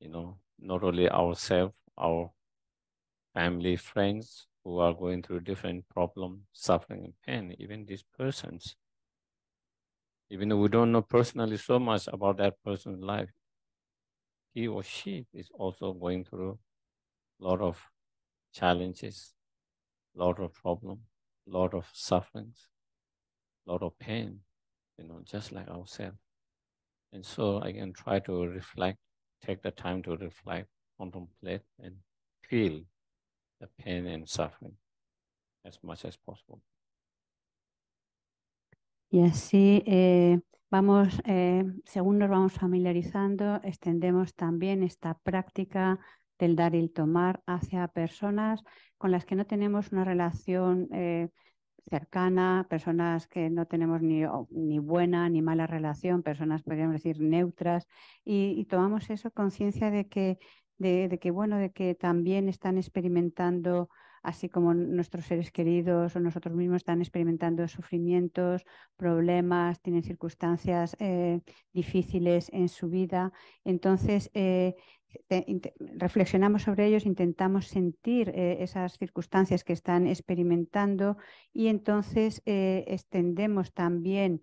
not only ourselves, our family, friends who are going through different problems, suffering and pain, even these persons. Even though we don't know personally so much about that person's life, he or she is also going through a lot of challenges, a lot of problems, a lot of sufferings, a lot of pain, just like ourselves. And so again, try to reflect, take the time to reflect, contemplate, and feel the pain and suffering as much as possible.
Y así según nos vamos familiarizando, extendemos también esta práctica del dar y el tomar hacia personas con las que no tenemos una relación cercana, personas que no tenemos ni buena ni mala relación, personas, podríamos decir, neutras, y tomamos eso, conciencia de que también están experimentando, así como nuestros seres queridos o nosotros mismos están experimentando sufrimientos, problemas, tienen circunstancias difíciles en su vida. Entonces, reflexionamos sobre ellos, intentamos sentir esas circunstancias que están experimentando, y entonces extendemos también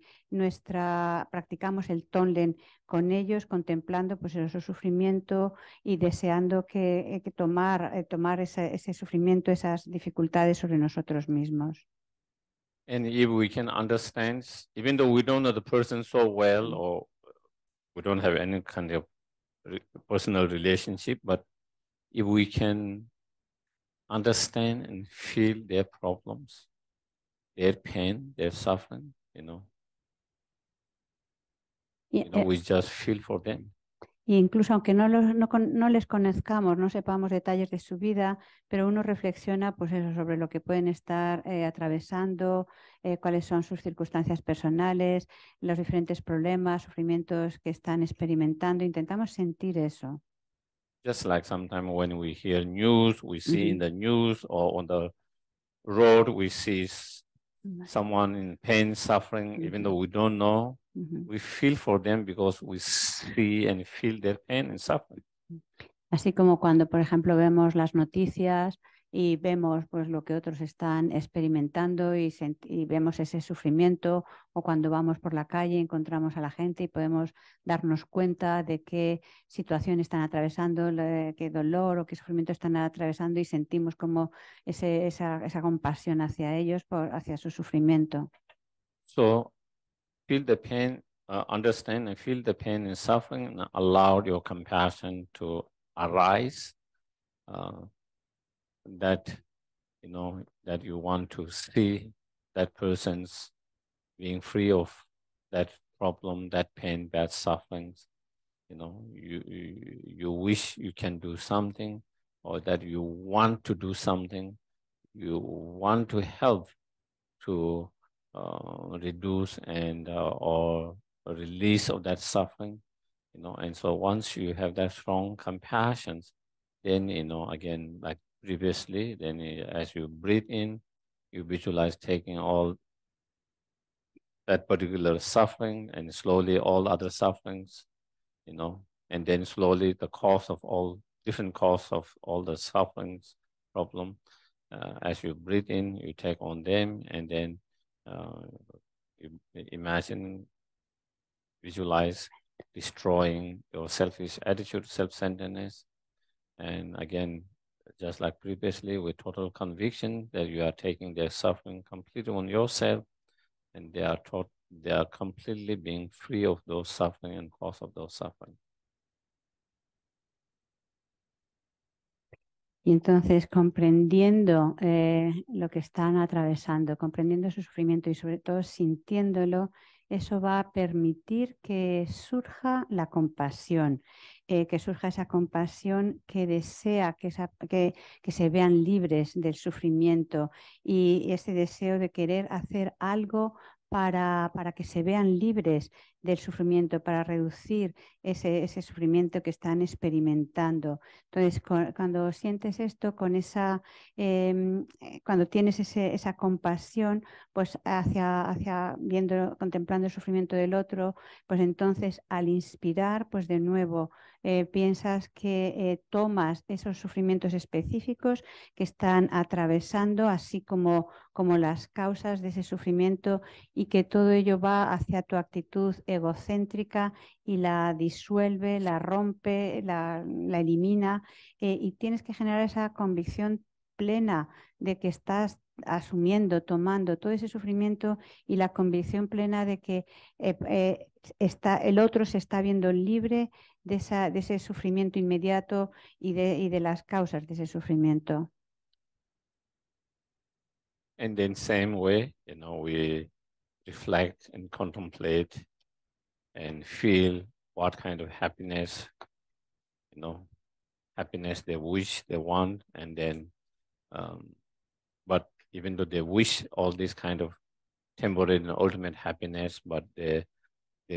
practicamos el Tonglen con ellos, contemplando pues su sufrimiento y deseando que tomar ese sufrimiento, esas dificultades sobre nosotros mismos.
And if we can understand, even though we don't know the person so well, or we don't have any kind of personal relationship, but if we can understand and feel their problems, their pain, their suffering, we just feel for them.
Y incluso aunque no les conozcamos, no sepamos detalles de su vida, pero uno reflexiona pues eso, sobre lo que pueden estar atravesando, cuáles son sus circunstancias personales, los diferentes problemas, sufrimientos que están experimentando. Intentamos sentir eso.
Just like sometimes when we hear news, we see in the news or on the road, we see someone in pain, suffering, even though we don't know. We feel for them because we see and feel their pain and suffering.
Así como cuando, por ejemplo, vemos las noticias y vemos pues lo que otros están experimentando y vemos ese sufrimiento, o cuando vamos por la calle encontramos a la gente y podemos darnos cuenta de qué situación están atravesando, qué dolor o qué sufrimiento están atravesando, y sentimos como esa compasión hacia ellos, hacia su sufrimiento.
So feel the pain, understand and feel the pain and suffering, and allow your compassion to arise, that that you want to see that person's being free of that problem, that pain, that sufferings. You wish you can do something, or that you want to do something. You want to help to reduce and or release of that suffering. And so once you have that strong compassion, then again, like previously, then as you breathe in, you visualize taking all that particular suffering and slowly all other sufferings, and then slowly the cause of all different cause of all the sufferings problem. As you breathe in, you take on them, and then you imagine, visualize destroying your selfish attitude, self-centeredness, and again, just like previously, with total conviction that you are taking their suffering completely on yourself, and they are completely being free of those suffering and cause of those suffering.
Y entonces, comprendiendo lo que están atravesando, comprendiendo su sufrimiento y sobre todo sintiéndolo, eso va a permitir que surja la compasión, que surja esa compasión que desea que se vean libres del sufrimiento, y ese deseo de querer hacer algo para que se vean libres del sufrimiento, para reducir ese sufrimiento que están experimentando. Entonces, cuando sientes esto, cuando tienes esa compasión, pues contemplando el sufrimiento del otro, pues entonces al inspirar, pues de nuevo piensas que tomas esos sufrimientos específicos que están atravesando, así como las causas de ese sufrimiento, y que todo ello va hacia tu actitud egocéntrica y la disuelve, la rompe, la elimina, y tienes que generar esa convicción plena de que estás asumiendo, tomando todo ese sufrimiento, y la convicción plena de que el otro se está viendo libre de ese sufrimiento inmediato y de las causas de ese sufrimiento.
And then same way, we reflect and contemplate and feel what kind of happiness, happiness they wish, they want, and then, but even though they wish all this kind of temporary and ultimate happiness, but they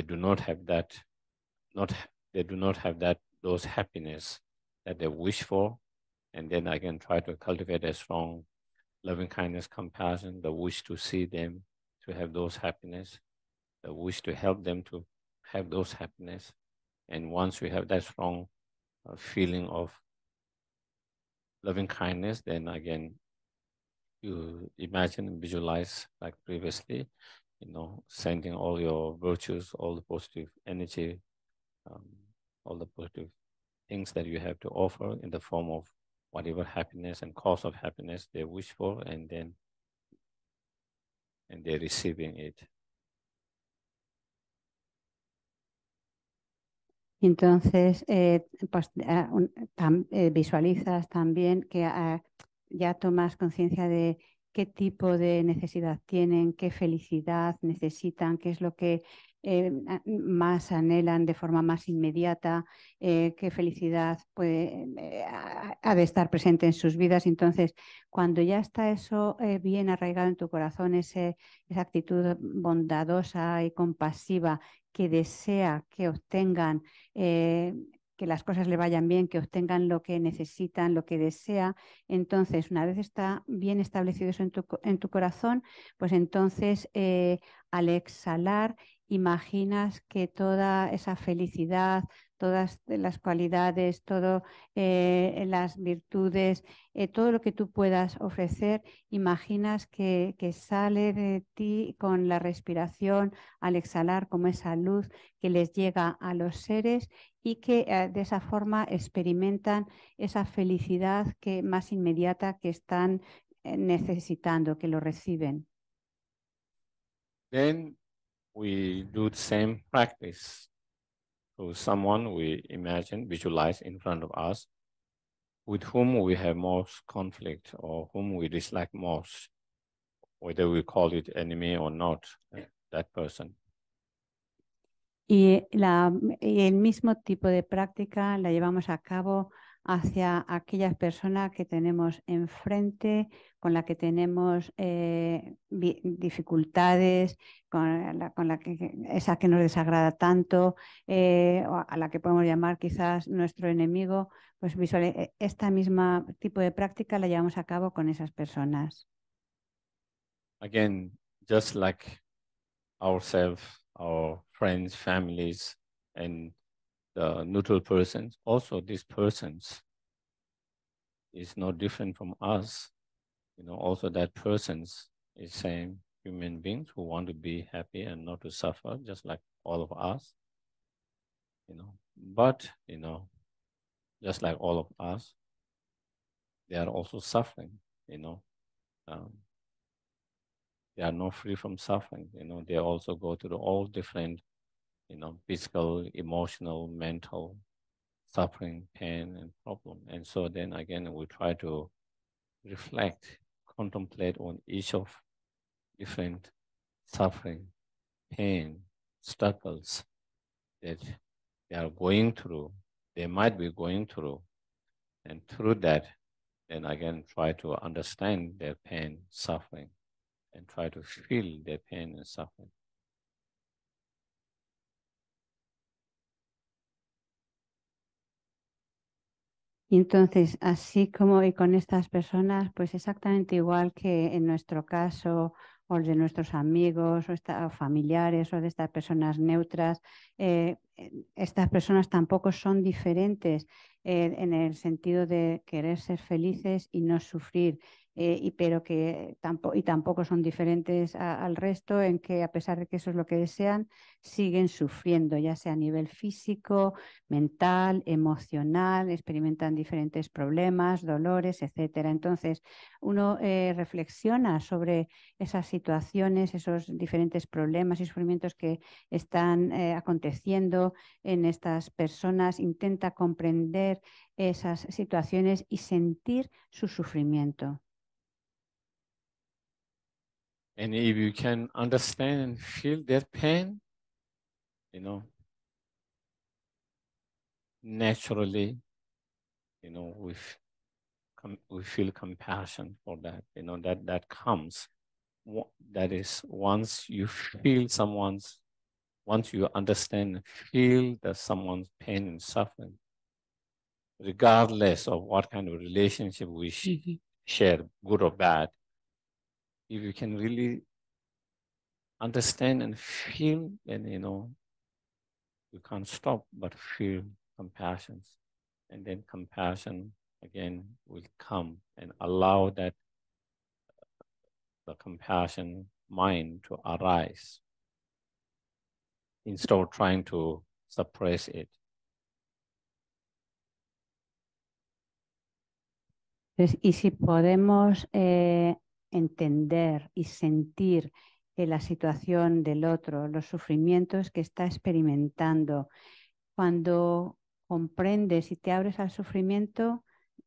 do not have that, they do not have those happiness that they wish for, and then I can try to cultivate a strong loving kindness, compassion, the wish to see them to have those happiness, the wish to help them to have those happiness. And once we have that strong feeling of loving kindness, then again, you imagine and visualize like previously, sending all your virtues, all the positive energy, all the positive things that you have to offer in the form of whatever happiness and cause of happiness they wish for, and they're receiving it.
Entonces, pues, visualizas también que ya tomas conciencia de qué tipo de necesidad tienen, qué felicidad necesitan, qué es lo que más anhelan de forma más inmediata, qué felicidad ha de estar presente en sus vidas. Entonces, cuando ya está eso bien arraigado en tu corazón, esa actitud bondadosa y compasiva que desea que obtengan, que las cosas le vayan bien, que obtengan lo que necesitan, lo que desea. Entonces, una vez está bien establecido eso en tu corazón, pues entonces al exhalar, imaginas que toda esa felicidad, todas las cualidades, todas las virtudes, todo lo que tú puedas ofrecer, imaginas que sale de ti con la respiración al exhalar como esa luz que les llega a los seres y que de esa forma experimentan esa felicidad más inmediata que están necesitando, que lo reciben.
Then we do the same practice to someone we imagine, visualize in front of us, with whom we have most conflict or whom we dislike most, whether we call it enemy or not, that person.
Y el mismo tipo de práctica la llevamos a cabo hacia aquellas personas que tenemos enfrente, con la que tenemos dificultades, esa que nos desagrada tanto, o a la que podemos llamar quizás nuestro enemigo, pues esta misma tipo de práctica la llevamos a cabo con esas personas.
Again, just like ourselves, our friends, families, and the neutral persons, also these persons is no different from us. Also that persons is same human beings who want to be happy and not to suffer, just like all of us. But just like all of us, they are also suffering. They are not free from suffering. They also go through all different, physical, emotional, mental suffering, pain, and problem. And so then again, we try to reflect, contemplate on each of different suffering, pain, struggles that they are going through, they might be going through. And through that, then again, try to understand their pain, suffering, and try to feel their pain and suffering.
Y entonces, así como y con estas personas, pues exactamente igual que en nuestro caso, o de nuestros amigos, o familiares, o de estas personas neutras, estas personas tampoco son diferentes en el sentido de querer ser felices y no sufrir. Pero que tampoco son diferentes al resto en que a pesar de que eso es lo que desean, siguen sufriendo, ya sea a nivel físico, mental, emocional, experimentan diferentes problemas, dolores, etcétera. Entonces, uno reflexiona sobre esas situaciones, esos diferentes problemas y sufrimientos que están aconteciendo en estas personas, intenta comprender esas situaciones y sentir su sufrimiento.
And if you can understand and feel their pain, naturally, we feel compassion for that, that comes. That is, once you feel once you understand and feel that someone's pain and suffering, regardless of what kind of relationship we share, good or bad, if you can really understand and feel, then, you can't stop but feel compassion. And then compassion, again, will come and allow that the compassion mind to arise instead of trying to suppress it.
Entonces, y si podemos entender y sentir la situación del otro, los sufrimientos que está experimentando, cuando comprendes y te abres al sufrimiento,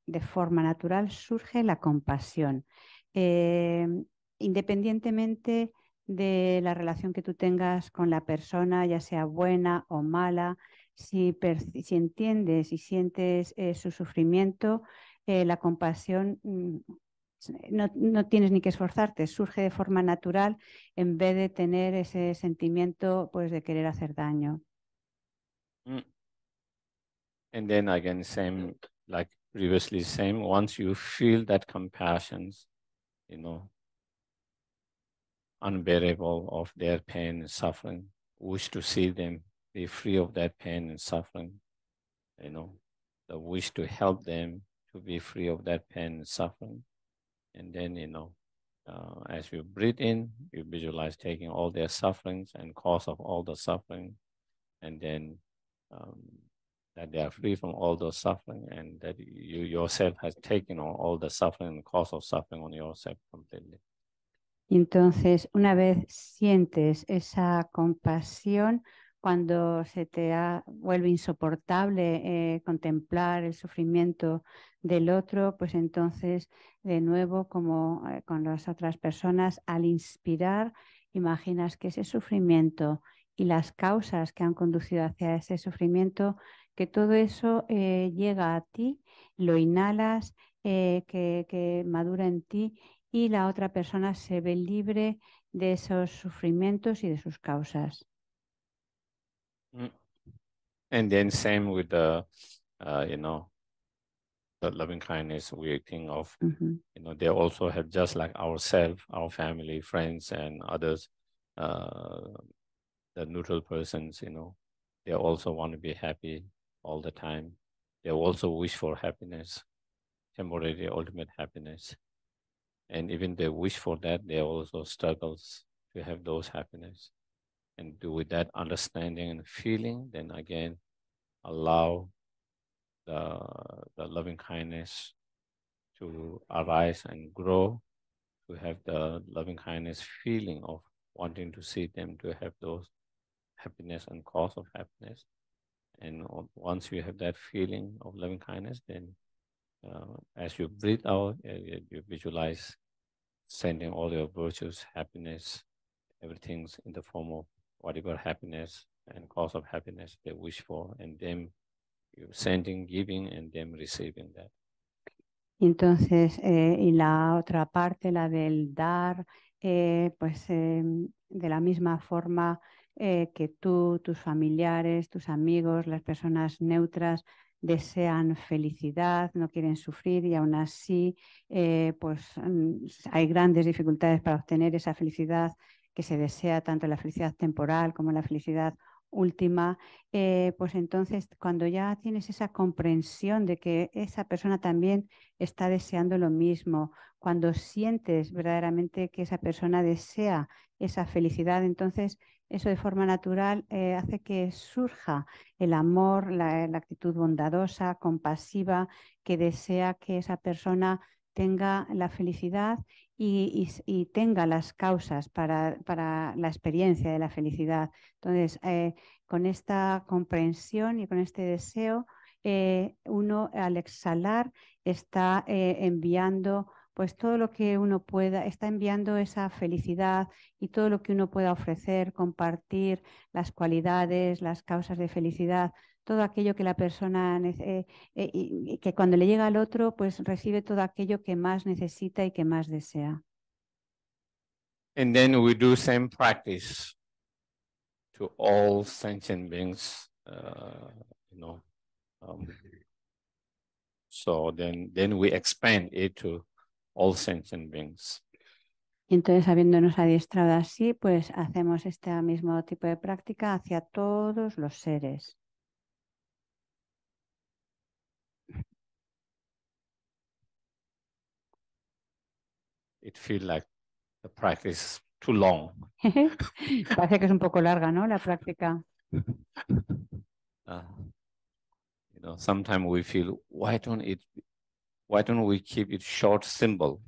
de forma natural surge la compasión. Independientemente de la relación que tú tengas con la persona, ya sea buena o mala, si entiendes y sientes su sufrimiento, la compasión no tienes ni que esforzarte, surge de forma natural en vez de tener ese sentimiento pues, de querer hacer daño.
And then again, same, like previously, same, once you feel that compassion, unbearable of their pain and suffering, wish to see them be free of that pain and suffering, the wish to help them to be free of that pain and suffering. And then, as you breathe in, you visualize taking all their sufferings and cause of all the suffering, and then that they are free from all those suffering, and that you yourself has taken all the suffering and cause of suffering on yourself completely.
Entonces, una vez sientes esa compasión, cuando se te vuelve insoportable contemplar el sufrimiento del otro, pues entonces, de nuevo, como con las otras personas, al inspirar, imaginas que ese sufrimiento y las causas que han conducido hacia ese sufrimiento, que todo eso llega a ti, lo inhalas, que madura en ti, y la otra persona se ve libre de esos sufrimientos y de sus causas.
And then same with the loving kindness we think of. They also have, just like ourselves, our family, friends, and others, the neutral persons, they also want to be happy all the time. They also wish for happiness, temporary ultimate happiness. And even they wish for that, they also struggles to have those happiness. And with that understanding and feeling, then again, allow the loving kindness to arise and grow, to have the loving kindness feeling of wanting to see them to have those happiness and cause of happiness. And once you have that feeling of loving kindness, then as you breathe out, you visualize sending all your virtues, happiness, everything's in the form of whatever happiness and cause of happiness they wish for, and them you sending, giving, and them receiving that.
Entonces, y la otra parte, la del dar, pues de la misma forma que tú, tus familiares, tus amigos, las personas neutras desean felicidad, no quieren sufrir, y aún así pues hay grandes dificultades para obtener esa felicidad que se desea, tanto la felicidad temporal como la felicidad última. Pues entonces, cuando ya tienes esa comprensión de que esa persona también está deseando lo mismo, cuando sientes verdaderamente que esa persona desea esa felicidad, entonces eso de forma natural hace que surja el amor, la actitud bondadosa, compasiva, que desea que esa persona tenga la felicidad y tenga las causas para la experiencia de la felicidad. Entonces, con esta comprensión y con este deseo, uno al exhalar está enviando pues todo lo que uno pueda, está enviando esa felicidad y todo lo que uno pueda ofrecer, compartir las cualidades, las causas de felicidad, todo aquello que la persona, y que cuando le llega al otro, pues recibe todo aquello que más necesita y que más desea.
And then we do same practice to all sentient beings, so then we expand it to all sentient beings.
Entonces, habiéndonos adiestrado así, pues hacemos este mismo tipo de práctica hacia todos los seres.
It feels like the practice is too long.
Parece que es un poco larga, ¿no? La práctica.
Sometimes we feel, why don't we keep it short, simple?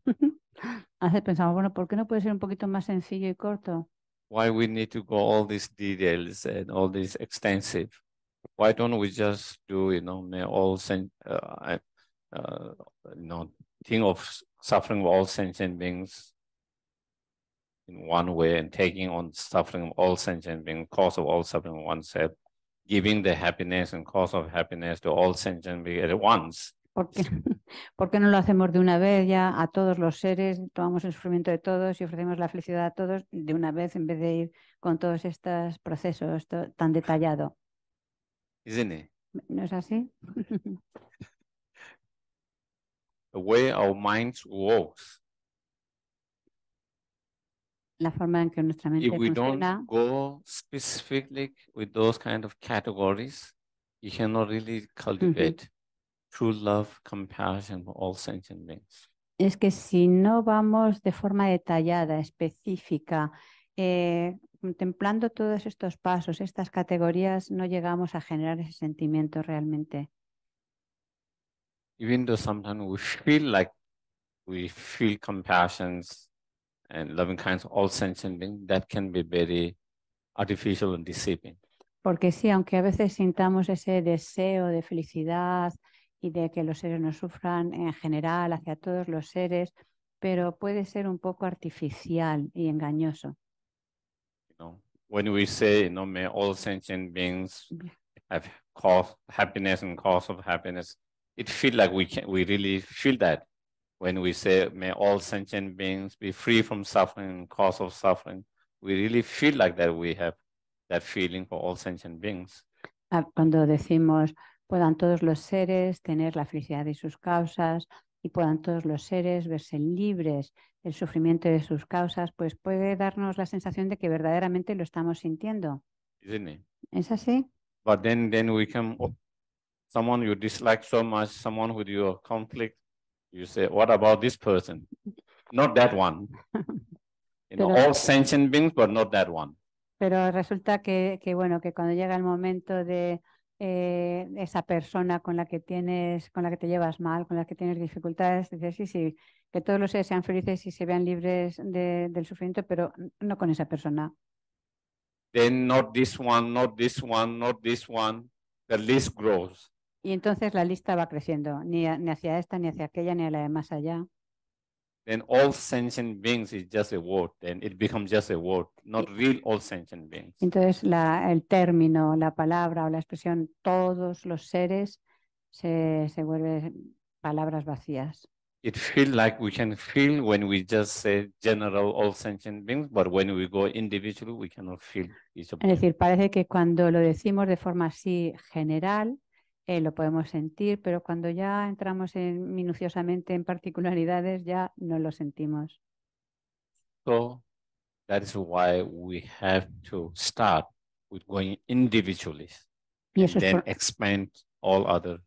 A veces pensamos, bueno, ¿por qué no puede ser un poquito más sencillo y corto?
Why we need to go all these details and all this extensive? Why don't we just do, all think of suffering of all sentient beings in one way, and taking on suffering of all sentient beings, cause of all suffering of oneself, giving the happiness and cause of happiness to all sentient beings at once.
¿Por qué no lo hacemos de una vez ya a todos los seres, tomamos el sufrimiento de todos y ofrecemos la felicidad a todos de una vez en vez de ir con todos estos procesos tan detallado?
Isn't it?
¿No es así?
The way our minds works.
La forma en que nuestra mente
If we
funciona.
don't go specifically with those kind of categories, you cannot really cultivate true love, compassion for all sentient beings.
Es que si no vamos de forma detallada, específica, contemplando todos estos pasos, estas categorías, no llegamos a generar ese sentimiento realmente.
Even though sometimes we feel like we feel compassion and loving kindness of all sentient beings, that can be very artificial and deceiving.
Porque sí, aunque a veces sintamos ese deseo de felicidad y de que los seres no sufran en general hacia todos los seres, pero puede ser un poco artificial y engañoso.
You know, when we say, may all sentient beings have cause happiness and cause of happiness, it feels like we really feel that. When we say, may all sentient beings be free from suffering and cause of suffering, we really feel like that we have that feeling for all sentient beings.
Cuando decimos, puedan todos los seres tener la felicidad de sus causas y puedan todos los seres verse libres del sufrimiento de sus causas, pues puede darnos la sensación de que verdaderamente lo estamos sintiendo.
Isn't it?
¿Es así?
But then we can, someone you dislike so much, someone with your conflict, you say, what about this person? Not that one. All sentient beings, but not that one.
Pero resulta que cuando llega el momento de esa persona con la que te llevas mal, con la que tienes dificultades, dices, sí, que todos los seres sean felices y se vean libres del sufrimiento, pero no con esa persona.
Then not this one, not this one, not this one. The list grows.
Y entonces la lista va creciendo, ni hacia esta, ni hacia aquella, ni a la de más allá.
Then all sentient beings is just a word, then it becomes just a word, not real all sentient beings.
Entonces el término, la palabra o la expresión todos los seres se vuelve palabras vacías.
It feels like we can feel when we just say general all sentient beings, but when we go individually, we cannot feel each of them.
Es decir, parece que cuando lo decimos de forma así general, lo podemos sentir, pero cuando ya entramos minuciosamente en particularidades, ya no lo sentimos.
So that is why we have to start with going individually and then expand all other.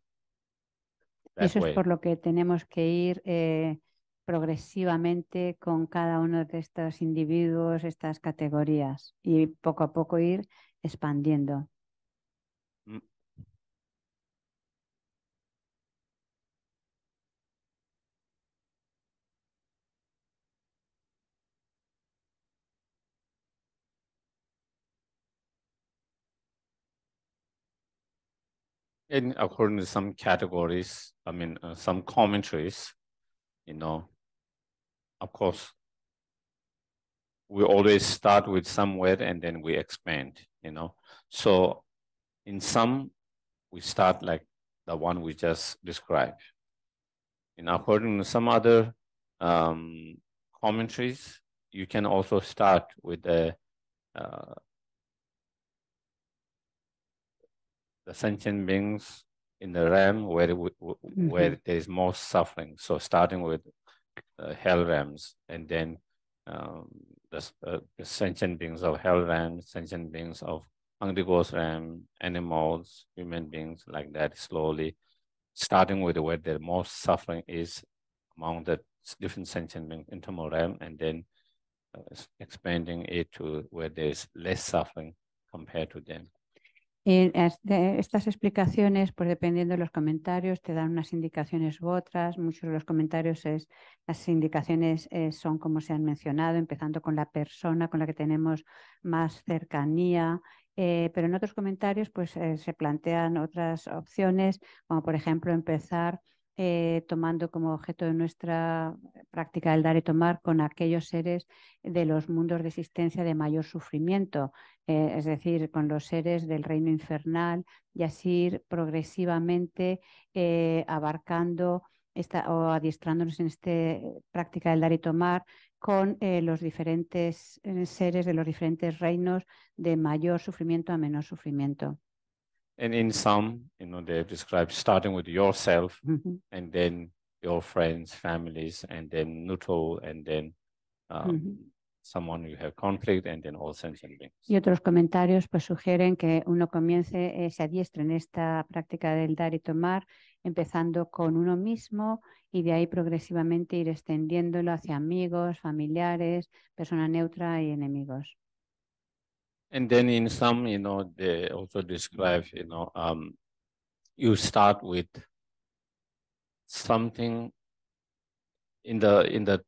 Eso es por lo que tenemos que ir progresivamente con cada uno de estos individuos, estas categorías, y poco a poco ir expandiendo.
And according to some categories, some commentaries, of course, we always start with somewhere and then we expand, So in some, we start like the one we just described. And according to some other commentaries, you can also start with the sentient beings in the realm where there is more suffering. So starting with hell realms, and then the sentient beings of hell realms, sentient beings of NEMIGOS realm, animals, human beings, like that, slowly, starting with where the most suffering is among the different sentient beings in terms of realm, and then expanding it to where there is less suffering compared to them.
Estas explicaciones, pues dependiendo de los comentarios, te dan unas indicaciones u otras. Muchos de los comentarios, las indicaciones son como se han mencionado, empezando con la persona con la que tenemos más cercanía, pero en otros comentarios pues se plantean otras opciones, como por ejemplo empezar tomando como objeto de nuestra práctica el dar y tomar con aquellos seres de los mundos de existencia de mayor sufrimiento, es decir, con los seres del reino infernal, y así ir progresivamente abarcando o adiestrándonos en esta práctica del dar y tomar con los diferentes seres de los diferentes reinos de mayor sufrimiento a menor sufrimiento.
And in some, they describe starting with yourself, and then your friends, families, and then neutral, and then someone you have conflict, and then all sentient beings.
Y otros comentarios pues sugieren que uno comience, se adiestre en esta práctica del dar y tomar, empezando con uno mismo y de ahí progresivamente ir extendiéndolo hacia amigos, familiares, persona neutra y enemigos.
And then in some, they also describe, you start with something in the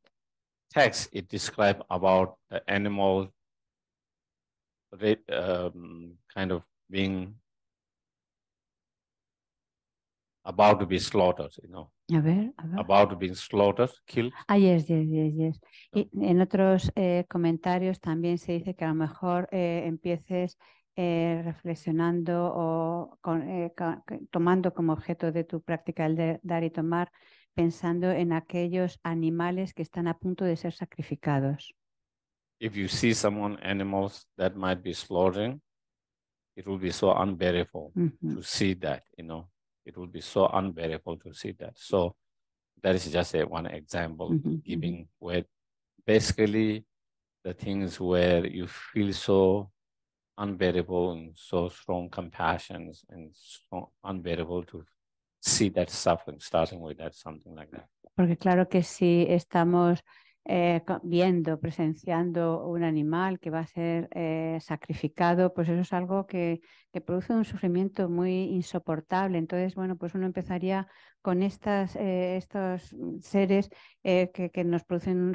text, it describes about the animal kind of being about to be slaughtered,
A ver.
About to be slaughtered, killed.
Yes. Y en otros comentarios también se dice que a lo mejor empieces reflexionando o tomando como objeto de tu práctica el de dar y tomar, pensando en aquellos animales que están a punto de ser sacrificados.
If you see animals that might be slaughtering, it will be so unbearable to see that, It will be so unbearable to see that. So that is just one example giving where basically the things where you feel so unbearable and so strong compassion and so unbearable to see that suffering, starting with that, something like that.
Porque claro que si estamos viendo, presenciando un animal que va a ser sacrificado, pues eso es algo que produce un sufrimiento muy insoportable. Entonces, bueno, pues uno empezaría con estos seres que nos producen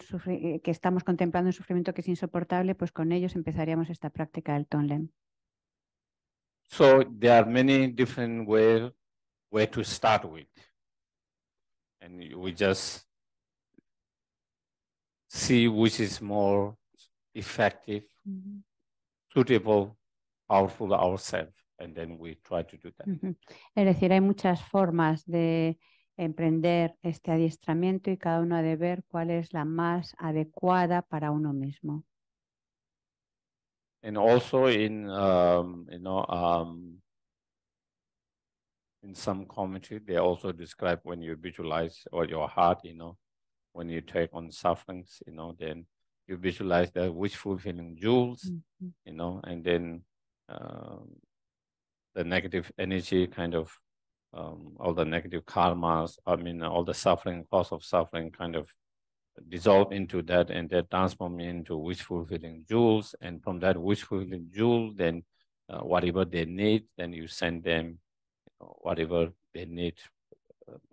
que estamos contemplando un sufrimiento que es insoportable, pues con ellos empezaríamos esta práctica del Tonglen.
So there are many different ways where to start with. And we just see which is more effective, suitable, powerful to ourselves, and then we try to do that.
Es decir, hay muchas formas de emprender este adiestramiento y cada uno ha de ver cuál es la más adecuada para uno mismo.
And also in some commentary, they also describe when you visualize or your heart, when you take on sufferings, then you visualize the wish fulfilling jewels, and then the negative energy kind of, all the negative karmas, all the suffering, cause of suffering kind of dissolve into that, and that transform into wish fulfilling jewels. And from that wish fulfilling jewel, then whatever they need, then you send them whatever they need.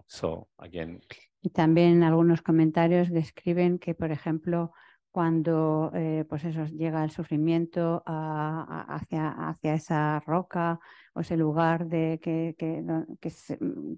So again.
Y también en algunos comentarios describen que, por ejemplo, cuando pues eso, llega el sufrimiento hacia esa roca o ese lugar en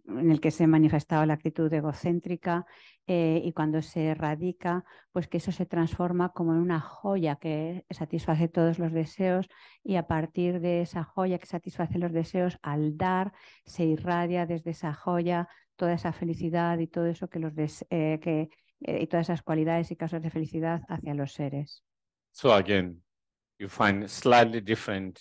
el que se manifestaba la actitud egocéntrica y cuando se erradica, pues que eso se transforma como en una joya que satisface todos los deseos y a partir de esa joya que satisface los deseos, al dar se irradia desde esa joya toda esa felicidad y todo eso y todas esas cualidades y causas de felicidad hacia los seres.
So again, you find slightly different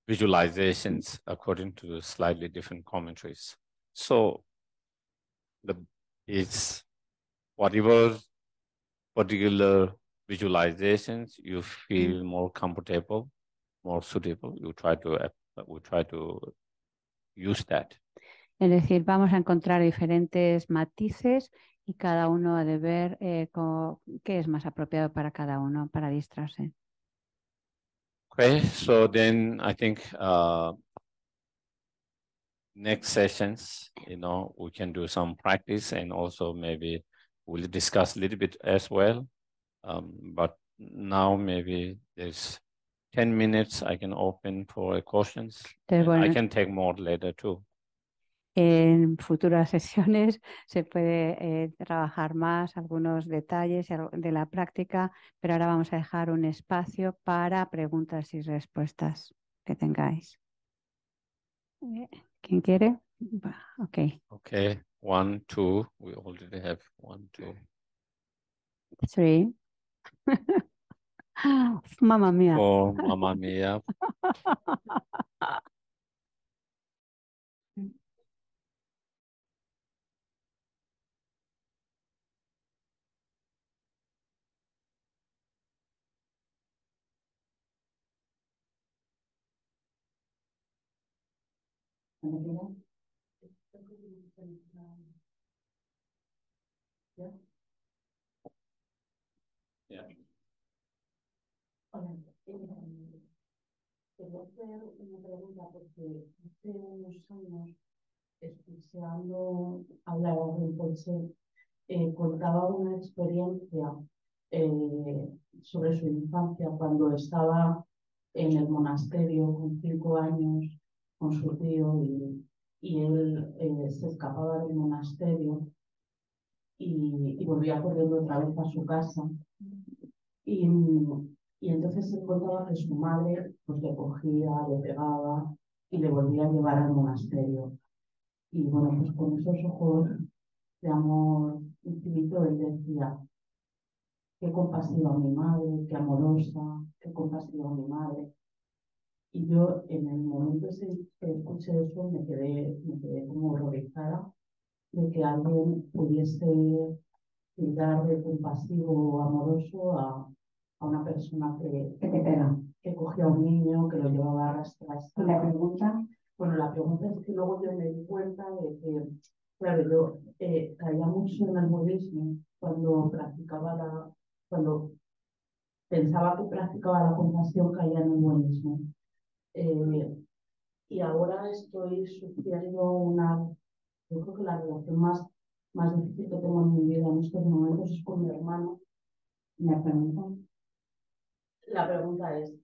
visualizations according to the slightly different commentaries. So it's whatever particular visualizations you feel more comfortable, more suitable, we try to use that.
Es decir, vamos a encontrar diferentes matices y cada uno ha de ver qué es más apropiado para cada uno para distraerse.
Okay, so then I think next sessions, we can do some practice and also maybe we'll discuss a little bit as well. But now maybe there's 10 minutes I can open for questions. I can take more later too.
En futuras sesiones se puede trabajar más algunos detalles de la práctica, pero ahora vamos a dejar un espacio para preguntas y respuestas que tengáis. ¿Quién quiere? Okay.
Okay, 1, 2. We already have 1, 2.
3. Mamma mía.
Oh, mamma mia. Yeah.
Hola, quería hacer una pregunta porque hace unos años, escuchando hablar del Gueshe, contaba una experiencia sobre su infancia cuando estaba en el monasterio con 5 años con su tío y él se escapaba del monasterio y volvía corriendo otra vez a su casa. Y, y entonces se contaba que su madre pues, le cogía, le pegaba y le volvía a llevar al monasterio. Y bueno, pues con esos ojos de amor infinito, él decía, qué compasiva mi madre, qué amorosa, qué compasiva mi madre. Y yo en el momento ese que escuché eso me quedé como horrorizada de que alguien pudiese tildar de compasivo o amoroso a una persona que te pega, que cogía a un niño, que lo llevaba a arrastrar. ¿Y la pregunta? Bueno, la pregunta es que luego yo me di cuenta de que, claro, yo caía mucho en el budismo cuando pensaba que practicaba la compasión, caía en el buenismo. Y ahora estoy sufriendo yo creo que la relación más difícil que tengo en mi vida en estos momentos es con mi hermano. La pregunta es,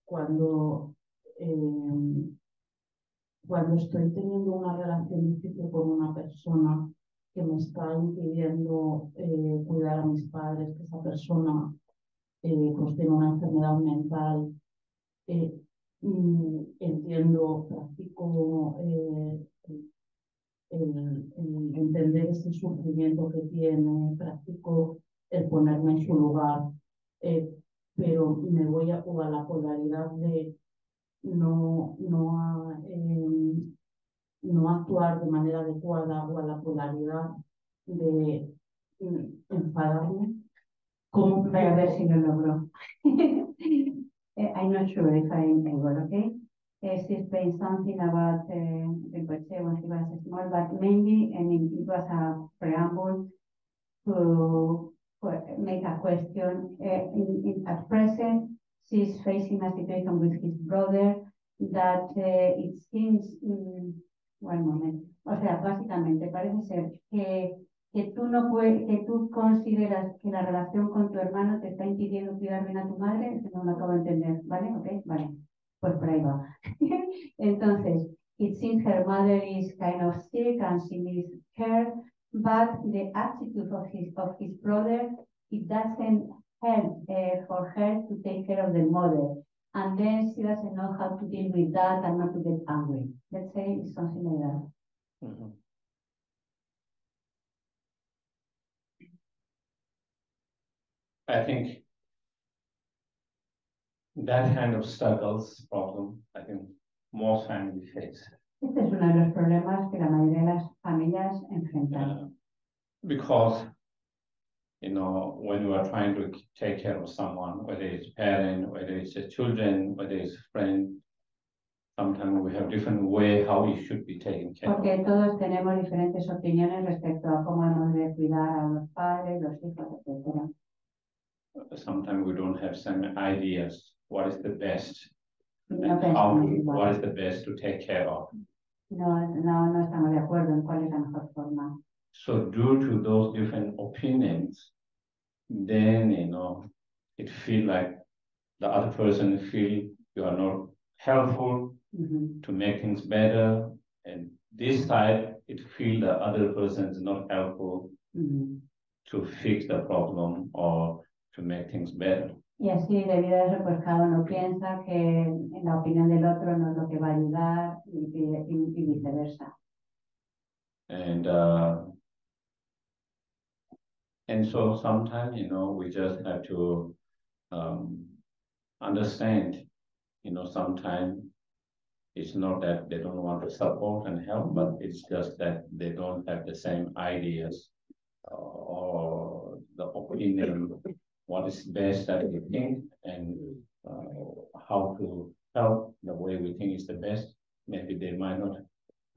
cuando, eh, cuando estoy teniendo una relación difícil con una persona que me está impidiendo cuidar a mis padres, que esa persona pues tiene una enfermedad mental, entiendo, practico el entender ese sufrimiento que tiene, practico el ponerme en su lugar, pero me voy a la polaridad de no actuar de manera adecuada o a la polaridad de enfadarme. ¿Cómo voy a ver si lo logro? I'm not sure if I'm able, okay? She explained something about the Gueshe when she was small, but mainly, I mean, it was a preamble to make a question. At present, she's facing a situation with his brother that it seems, one moment, o sea, básicamente parece ser que tú consideras que la relación con tu hermano te está impidiendo cuidar bien a tu madre, eso no lo acabo de entender, ¿vale? Ok, vale, pues por ahí va. Entonces, it seems her mother is kind of sick and she needs care, but the attitude of his brother, it doesn't help for her to take care of the mother. And then she doesn't know how to deal with that and not to get angry. Let's say it's something like that.
Mm-hmm. I think that kind of problem, I think most families face.
Este es uno de los problemas que la mayoría de las familias enfrentan.
Because, you know, when you are trying to take care of someone, whether it's parent, whether it's a children, whether it's a friend, sometimes we have different way how you should be taken care of.
Porque todos tenemos diferentes opiniones respecto a cómo hemos de cuidar a los padres, los hijos, etc.
Sometimes we don't have some ideas what is the best
No
and what is the best to take care of.
No estamos de acuerdo en cuál es la mejor forma.
So due to those different opinions, then, you know, it feel like the other person feel you are not helpful to make things better. And this side, it feel the other person is not helpful to fix the problem or to make things better.
Y así, debido a eso, pues cada uno piensa que la opinión del otro no es lo que va a ayudar y viceversa.
And so sometimes, you know, we just have to understand, you know, sometimes it's not that they don't want to support and help, but it's just that they don't have the same ideas or the opinion, what is best that they think and how to help the way way we think is the best, maybe they might not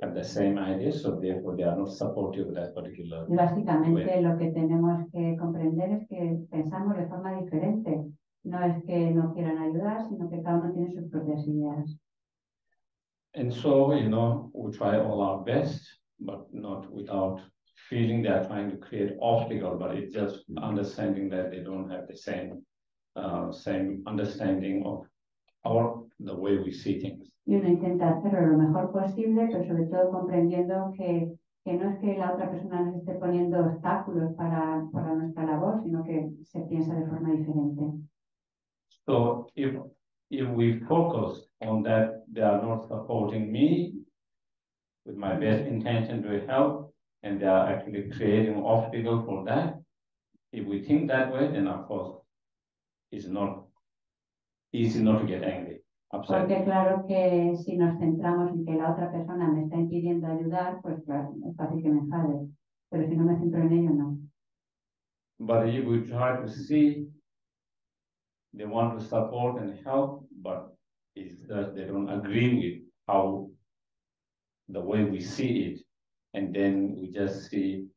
have the same ideas, so therefore they are not supportive of that particular
Y básicamente
way.
lo que tenemos que comprender es que pensamos de forma diferente. No es que no quieran ayudar, sino que cada uno tiene sus propias ideas.
And so, you know, we try all our best, but not without feeling they are trying to create obstacle, but it's just understanding that they don't have the same understanding of the way we see things.
Y uno intenta hacerlo lo mejor posible, pero sobre todo comprendiendo que no es que la otra persona nos esté poniendo obstáculos para nuestra labor, sino que se piensa de forma diferente.
So if we focus on that, they are not supporting me with my best intention to help, and they are actually creating obstacle for that. If we think that way, then of course it's not easy not to get angry, upset.
Porque claro que si nos centramos en que la otra persona me está impidiendo ayudar, pues claro, es fácil que me enfade. Pero si no me centro en ello, no.
But if we try to see, they want to support and help, but it's that they don't agree with how the way we see it, and then we just see,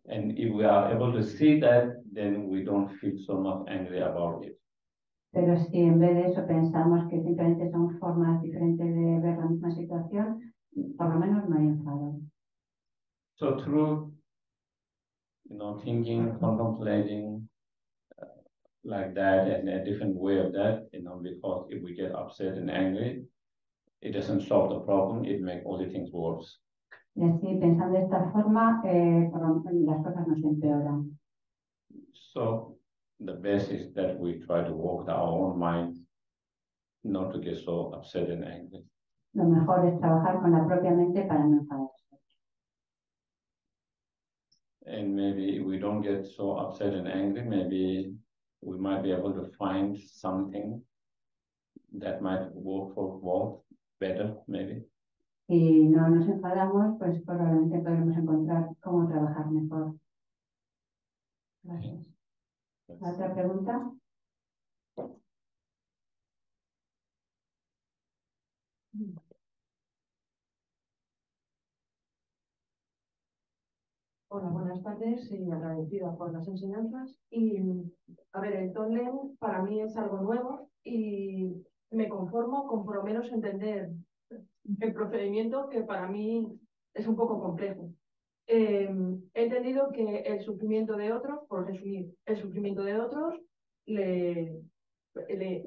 and if we are able to see that, then we don't feel so much angry about it.
Pero si en vez de eso pensamos que simplemente son formas diferentes de ver la misma situación, por lo menos no hay enfado.
So through, you know, thinking, contemplating like that, and a different way of that, you know, because if we get upset and angry, it doesn't solve the problem, it makes all the things worse.
Y así, pensando de esta forma, las cosas no se empeoran.
So the best is that we try to work with our own mind, not to get so upset and angry.
Lo mejor es trabajar con la propia mente para no enfadarse.
And maybe if we don't get so upset and angry, maybe we might be able to find something that might work for both better, maybe.
Si no nos enfadamos, pues probablemente podremos encontrar cómo trabajar mejor. Gracias. ¿La otra pregunta?
Hola, buenas tardes y agradecida por las enseñanzas. Y a ver, el TONGLEN para mí es algo nuevo y me conformo con por lo menos entender el procedimiento, que para mí es un poco complejo. He entendido que el sufrimiento de otros, por resumir, el sufrimiento de otros le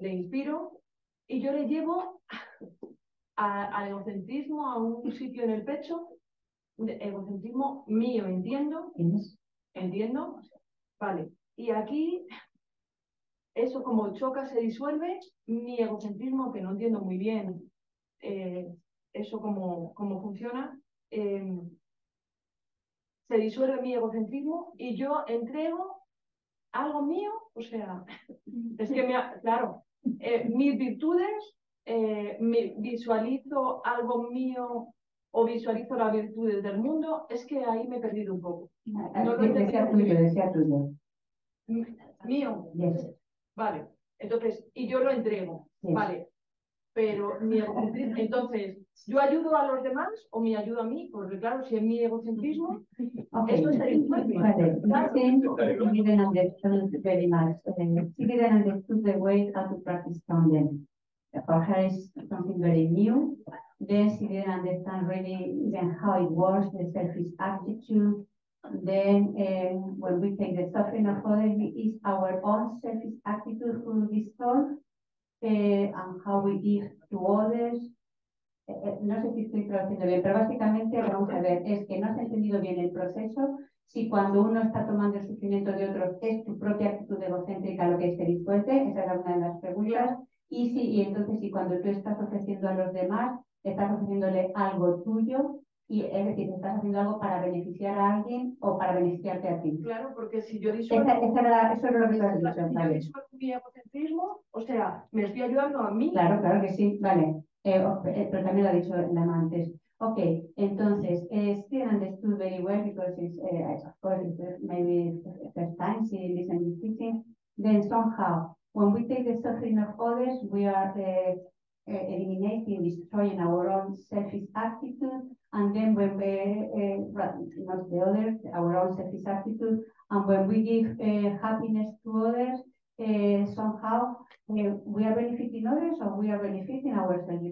inspiro y yo le llevo al egocentrismo, a un sitio en el pecho. Egocentrismo mío, entiendo, vale, y aquí eso como choca, se disuelve mi egocentrismo, que no entiendo muy bien eso cómo funciona, se disuelve mi egocentrismo y yo entrego algo mío, o sea, es que claro, mis virtudes, visualizo algo mío o visualizo las virtudes del mundo, es que ahí me he perdido un poco. No
Decía tuyo.
Mío.
Yes.
Vale, entonces, y yo lo entrego,
Yes.
vale, pero mi egocentrismo, entonces, ¿yo ayudo a los demás o me ayudo a mí? Porque claro, si es mi egocentrismo,
Okay.
esto está difícil.
Vale, he didn't understand very much. She didn't understand the way how to practice TONGLEN. For her, it's something very new. Then she didn't understand really even how it works, the selfish attitude. Then when we take the suffering of others, it's our own selfish attitude who is solved, and how we give to others. No sé si estoy traduciendo bien, pero básicamente vamos a ver, es que no has entendido bien el proceso. Si cuando uno está tomando el sufrimiento de otros es tu propia actitud egocéntrica lo que se disuelve, esa era una de las preguntas. Y entonces si cuando tú estás ofreciendo a los demás, estás ofreciéndole algo tuyo, y es decir, estás haciendo algo para beneficiar a alguien o para beneficiarte a ti.
Claro, porque si yo disuelvo...
Eso es lo que tú has dicho.
Si yo disuelvo mi egocentrismo, o sea, me estoy ayudando a mí.
Claro que sí, vale. Pero también lo ha dicho Lama antes. Ok, entonces, still understood very well because it's, of course, it's maybe the first time she listened to teaching. Then somehow, when we take the suffering of others, we are eliminating, destroying our own selfish attitude, and then when we, not the others, our own selfish attitude, and when we give happiness to others, somehow we are benefiting others, or we are benefiting ourselves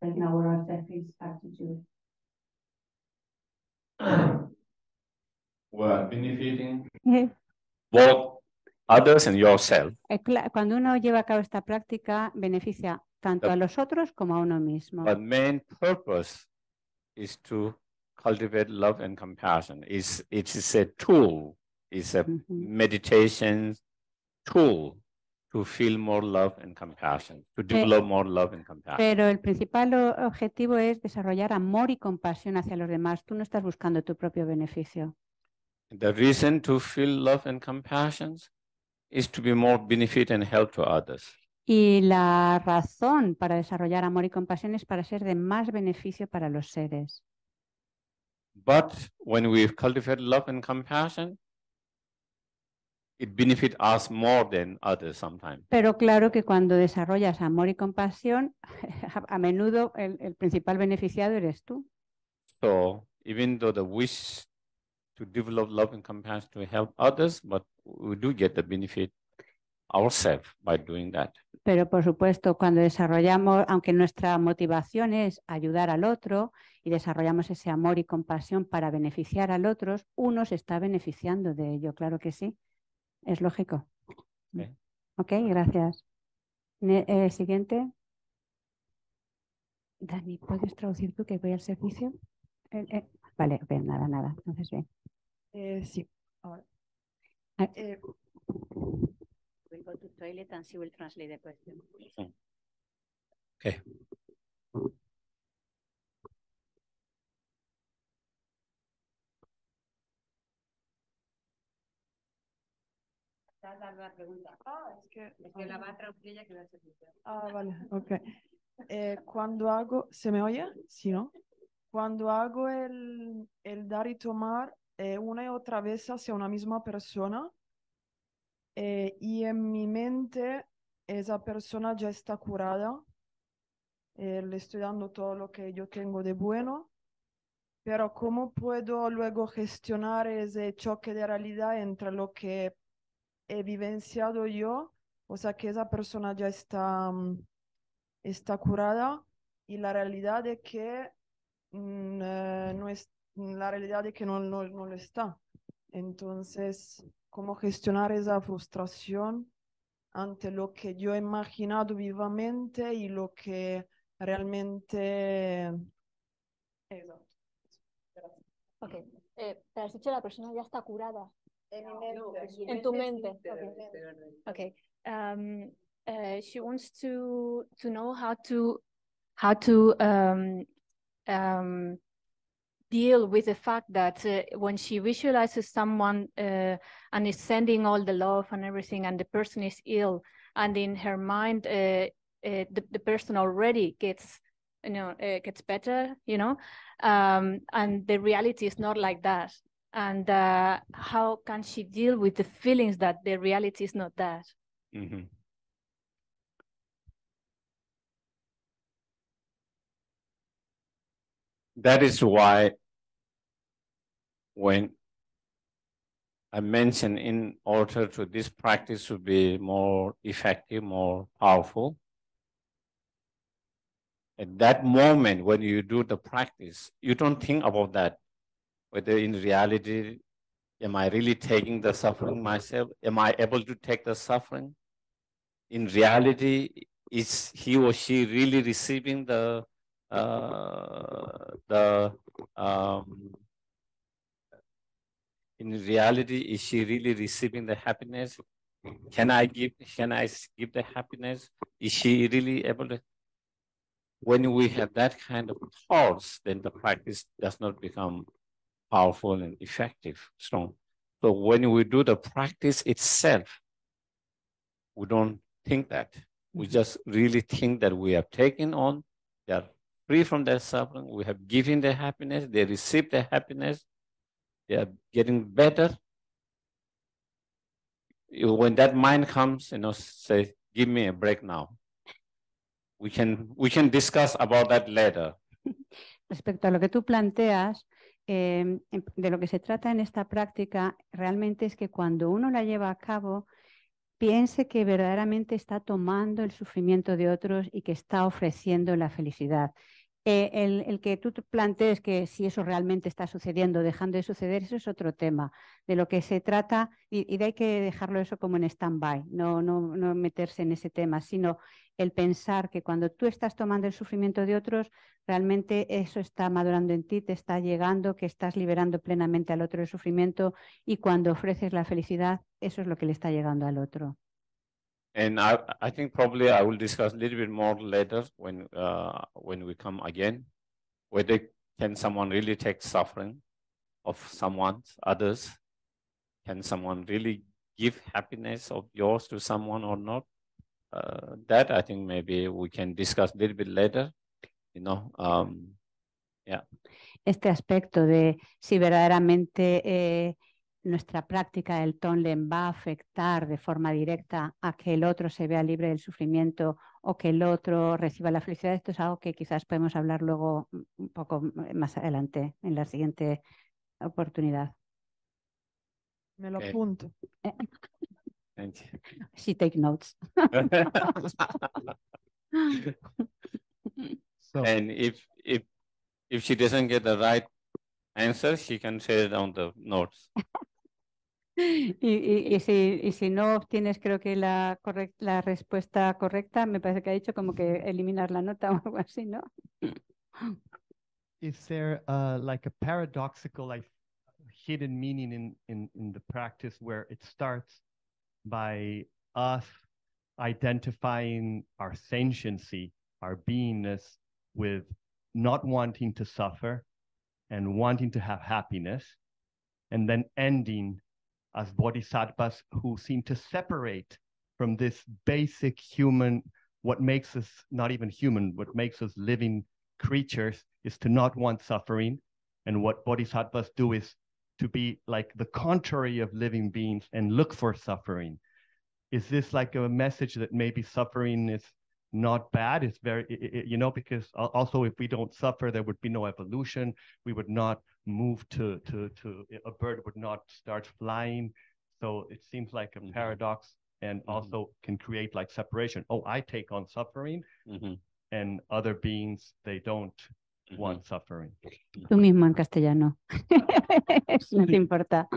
in our own selfish attitude.
We are benefiting both others and yourself.
Cuando uno lleva a cabo esta práctica, beneficia tanto a los otros como a uno mismo.
But main purpose is to cultivate love and compassion. It is a tool, it's a meditation tool to feel more love and compassion, to develop more love and compassion.
Pero el principal objetivo es desarrollar amor y compasión hacia los demás. Tú no estás buscando tu propio beneficio.
The reason to feel love and compassion is to be more benefit and help to others.
Y la razón para desarrollar amor y compasión es para ser de más beneficio para los seres.
But when we cultivate love and compassion, it benefits us more than others sometimes.
Pero claro que cuando desarrollas amor y compasión, a menudo el principal beneficiado eres tú.
So even though the wish to develop love and compassion to help others, but we do get the benefit ourselves by doing that.
Pero por supuesto, cuando desarrollamos, aunque nuestra motivación es ayudar al otro y desarrollamos ese amor y compasión para beneficiar al otro, uno se está beneficiando de ello, claro que sí. Es lógico.
Okay.
Ok, gracias. Siguiente. Dani, ¿puedes traducir tú que voy al servicio? Vale, bien, nada. Entonces, bien.
Sí, ahora.
We'll go to toilet and she will translate the question.
Okay.
La pregunta. Es que la va a traducir ella que va a ser.
Vale, ok. Cuando hago, ¿se me oye? Sí, ¿no? Cuando hago el dar y tomar una y otra vez hacia una misma persona, y en mi mente esa persona ya está curada, le estoy dando todo lo que yo tengo de bueno, pero ¿cómo puedo luego gestionar ese choque de realidad entre lo que he vivenciado yo, o sea que esa persona ya está curada, y la realidad de que no es la realidad de que no lo está? Entonces, ¿cómo gestionar esa frustración ante lo que yo he imaginado vivamente y lo que realmente... Exacto. Gracias.
Ok, pero has dicho la persona ya está curada.
En mi mente.
En tu mente. Okay. She wants to know how to deal with the fact that when she visualizes someone and is sending all the love and everything, and the person is ill, and in her mind the person already gets better, and the reality is not like that. And how can she deal with the feelings that the reality is not that?
Mm-hmm. That is why when I mentioned, in order to this practice to be more effective, more powerful, at that moment when you do the practice, you don't think about that, whether in reality, am I really taking the suffering myself? Am I able to take the suffering? In reality, is he or she really receiving in reality, is she really receiving the happiness? Can I give the happiness? Is she really able to? When we have that kind of thoughts, then the practice does not become powerful and effective, strong. So when we do the practice itself, we don't think that. We just really think that we have taken on, they are free from their suffering, we have given their happiness, they receive their happiness, they are getting better. When that mind comes, say, give me a break now. we can discuss about that later.
Respecto a lo que tú planteas, de lo que se trata en esta práctica realmente es que cuando uno la lleva a cabo, piense que verdaderamente está tomando el sufrimiento de otros y que está ofreciendo la felicidad. El que tú te plantees que si eso realmente está sucediendo, dejando de suceder, eso es otro tema. De lo que se trata, y de hay que dejarlo eso como en stand-by, no meterse en ese tema, sino el pensar que cuando tú estás tomando el sufrimiento de otros, realmente eso está madurando en ti, te está llegando, que estás liberando plenamente al otro el sufrimiento, y cuando ofreces la felicidad, eso es lo que le está llegando al otro.
And I think probably I will discuss a little bit more later when we come again, whether can someone really take suffering of others? Can someone really give happiness of yours to someone or not? That I think maybe we can discuss a little bit later, yeah.
Este aspecto de si verdaderamente nuestra práctica del Tonglen va a afectar de forma directa a que el otro se vea libre del sufrimiento o que el otro reciba la felicidad, esto es algo que quizás podemos hablar luego un poco más adelante, en la siguiente oportunidad.
Me lo apunto.
Thank you.
She take notes.
So,
And if she doesn't get the right answer, she can share down the notes.
Y si no obtienes, creo que la respuesta correcta, me parece que ha dicho como que eliminar la nota o algo así, ¿no?
is there like a paradoxical, like hidden meaning in the practice where it starts by us identifying our sentiency, our beingness, with not wanting to suffer and wanting to have happiness, and then ending as bodhisattvas who seem to separate from this basic human, what makes us not even human, what makes us living creatures is to not want suffering. And what bodhisattvas do is to be like the contrary of living beings and look for suffering. Is this like a message that maybe suffering is not bad? It's very, because also if we don't suffer, there would be no evolution. We would not move to a bird would not start flying. So it seems like a paradox, and also can create like separation. Oh, I take on suffering, and other beings, they don't want suffering.
Tú mismo en castellano. No te importa.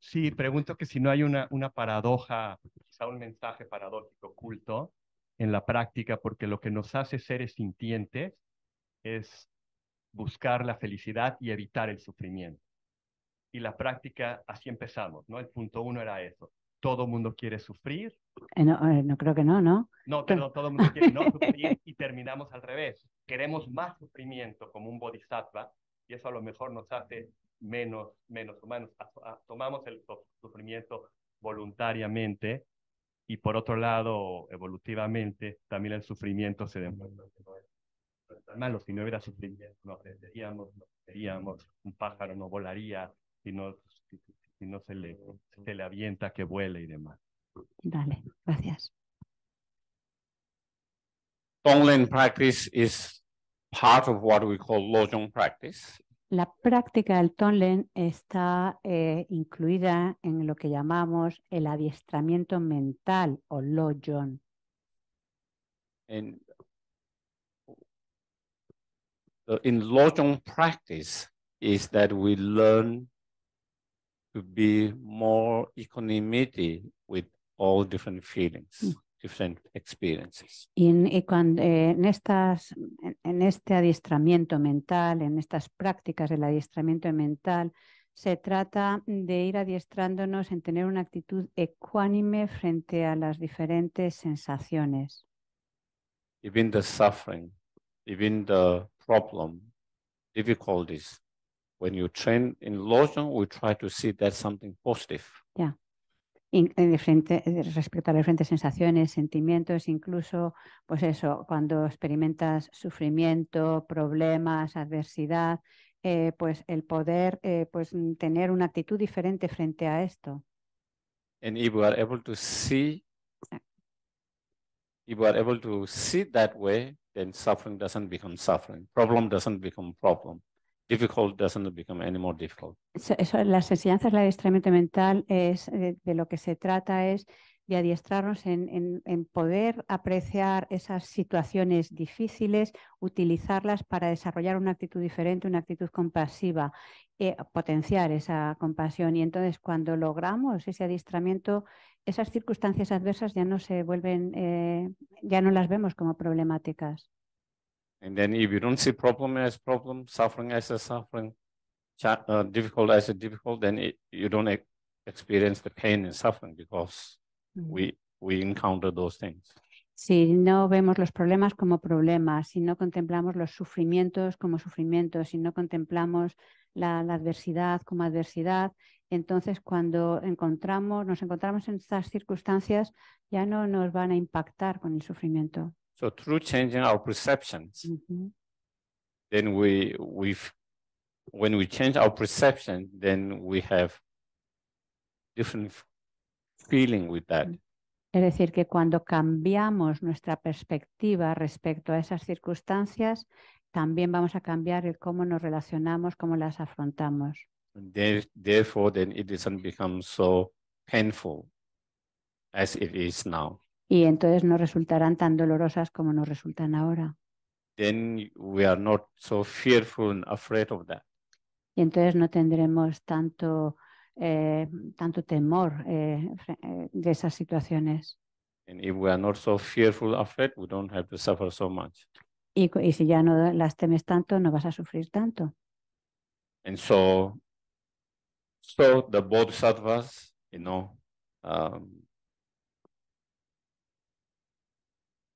Sí, pregunto que si no hay una paradoja, quizá un mensaje paradójico oculto en la práctica, porque lo que nos hace seres sintientes es buscar la felicidad y evitar el sufrimiento. Y la práctica, así empezamos, ¿no? El punto 1 era eso. Todo mundo quiere sufrir.
No creo que no, ¿no?
No, perdón, todo mundo quiere no sufrir, y terminamos al revés. Queremos más sufrimiento como un bodhisattva, y eso a lo mejor nos hace menos humanos. Tomamos el sufrimiento voluntariamente, y por otro lado, evolutivamente, también el sufrimiento se demuestra que no es tan malo. Si no hubiera sufrimiento, no aprenderíamos, no veríamos, un pájaro no volaría, si no se le avienta que vuele y demás.
Vale, gracias.
Tonglen practice is part of what we call Lojong practice.
La práctica del Tonglen está incluida en lo que llamamos el adiestramiento mental o Lojong.
And in Lojong practice is that we learn to be more equanimity with all different feelings, different experiences.
Y en este adiestramiento mental, en estas prácticas del adiestramiento mental, se trata de ir adiestrándonos en tener una actitud ecuánime frente a las diferentes sensaciones.
Even the suffering, even the problem, difficulties. When you train in Lojong, we try to see that something positive.
Yeah. Respecto a las diferentes sensaciones, sentimientos, incluso, pues eso, cuando experimentas sufrimiento, problemas, adversidad, pues el poder pues tener una actitud diferente frente a esto.
And if we are able to see If we are able to see it that way, then suffering doesn't become suffering. Problem doesn't become problem. Difficult doesn't become any more difficult.
Las enseñanzas del adiestramiento mental de lo que se trata es de adiestrarnos en poder apreciar esas situaciones difíciles, utilizarlas para desarrollar una actitud diferente, una actitud compasiva, potenciar esa compasión. Y entonces cuando logramos ese adiestramiento, esas circunstancias adversas ya no se vuelven, ya no las vemos como problemáticas.
And then if you don't see problem as problem, suffering as a suffering, difficult as a difficult, then you don't experience the pain and suffering because we encounter those things.
Si no vemos los problemas como problemas, si no contemplamos los sufrimientos como sufrimientos, si no contemplamos la adversidad como adversidad, entonces cuando nos encontramos en estas circunstancias ya no nos van a impactar con el sufrimiento.
So through changing our perceptions, then when we change our perception, then we have different feeling with that.
Es decir, que cuando cambiamos nuestra perspectiva respecto a esas circunstancias, también vamos a cambiar el cómo nos relacionamos, cómo las afrontamos.
Therefore, then it doesn't become so painful as it is now.
Y entonces no resultarán tan dolorosas como nos resultan ahora.
Then we are not so fearful and afraid of that.
Y entonces no tendremos tanto temor de esas situaciones.
And if we are not so fearful, afraid, we don't have to suffer so much.
Y si ya no las temes tanto, no vas a sufrir tanto.
And so the bodhisattvas,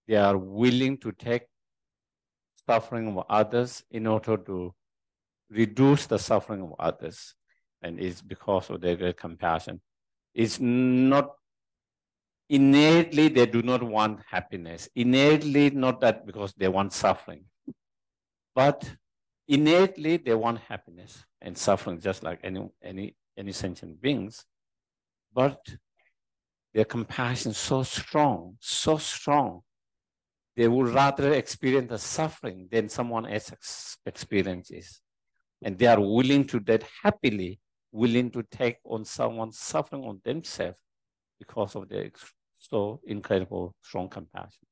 they are willing to take suffering of others in order to reduce the suffering of others. And it's because of their great compassion. It's not innately they do not want happiness. Innately, not that because they want suffering, but innately they want happiness and suffering, just like any sentient beings. But their compassion is so strong, they would rather experience the suffering than someone else experiences. And they are willing to that happily, willing to take on someone's suffering on themselves because of their so incredible, strong compassion.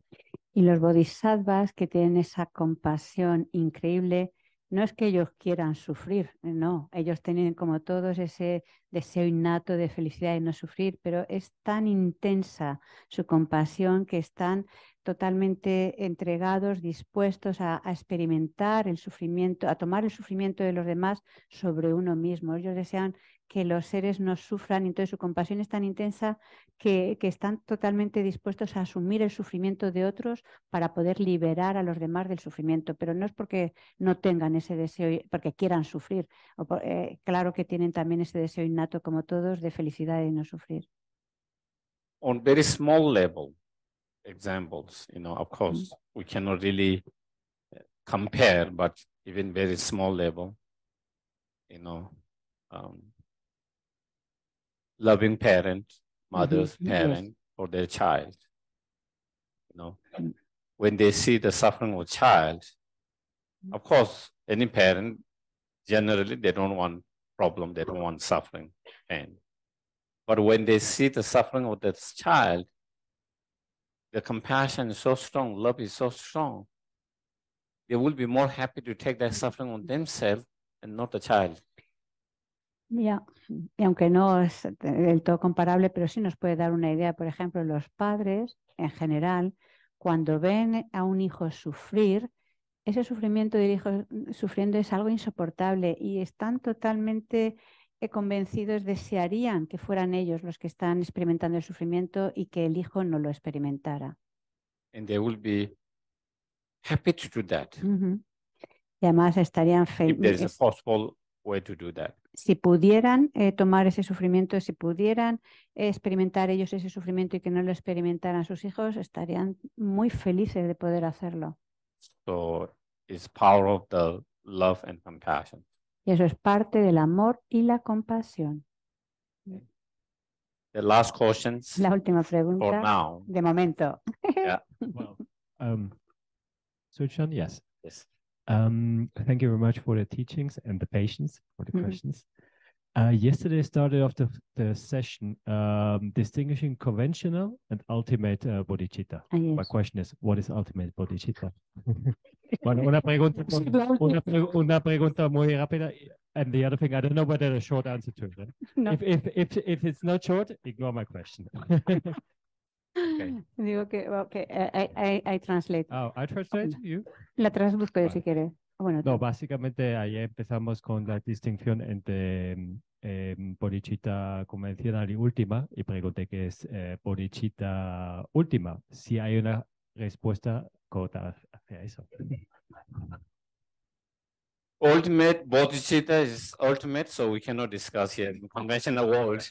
Y los bodhisattvas que tienen esa compasión increíble, no es que ellos quieran sufrir, no, ellos tienen como todos ese deseo innato de felicidad y no sufrir, pero es tan intensa su compasión que están totalmente entregados, dispuestos a experimentar el sufrimiento, a tomar el sufrimiento de los demás sobre uno mismo. Ellos desean que los seres no sufran, y entonces su compasión es tan intensa que están totalmente dispuestos a asumir el sufrimiento de otros para poder liberar a los demás del sufrimiento, pero no es porque no tengan ese deseo, porque quieran sufrir. Claro que tienen también ese deseo innato, como todos, de felicidad y no sufrir.
On very small level examples, of course, we cannot really compare, but even very small level, loving parent, mother's parent for their child, when they see the suffering of a child, of course, any parent, generally, they don't want problem, they don't want suffering, pain. But when they see the suffering of this child, the compassion is so strong, love is so strong, they will be more happy to take that suffering on themselves and not the child.
Ya, y aunque no es del todo comparable, pero sí nos puede dar una idea. Por ejemplo, los padres, en general, cuando ven a un hijo sufrir, ese sufrimiento del hijo sufriendo es algo insoportable y están totalmente convencidos, desearían que fueran ellos los que están experimentando el sufrimiento y que el hijo no lo experimentara.
And they will be happy to do that.
Y además estarían
if there is a possible way to do that.
Si pudieran tomar ese sufrimiento, si pudieran experimentar ellos ese sufrimiento y que no lo experimentaran sus hijos, estarían muy felices de poder hacerlo.
So it's power of the love and compassion.
Y eso es parte del amor y la compasión.
The last questions
La última
for
pregunta
now.
de momento.
Yeah.
Well, Switch on, yes.
Yes.
Thank you very much for the teachings and the patience for the questions. Yesterday started off the session distinguishing conventional and ultimate bodhicitta.
Yes.
My question is, what is ultimate bodhicitta? Bueno, una pregunta muy rápida. And the other thing, I don't know whether a short answer to it. Eh?
No.
If it's not short, ignore my question.
Okay.
Digo que I translate.
Oh, I translate you?
La traduzco yo
Vale.
si quieres. Bueno,
No, básicamente ahí empezamos con la distinción entre bodhicitta convencional y última y pregunté qué es bodhicitta última. Si hay una respuesta corta hacia eso.
Ultimate bodhicitta is ultimate, so we cannot discuss here in conventional world.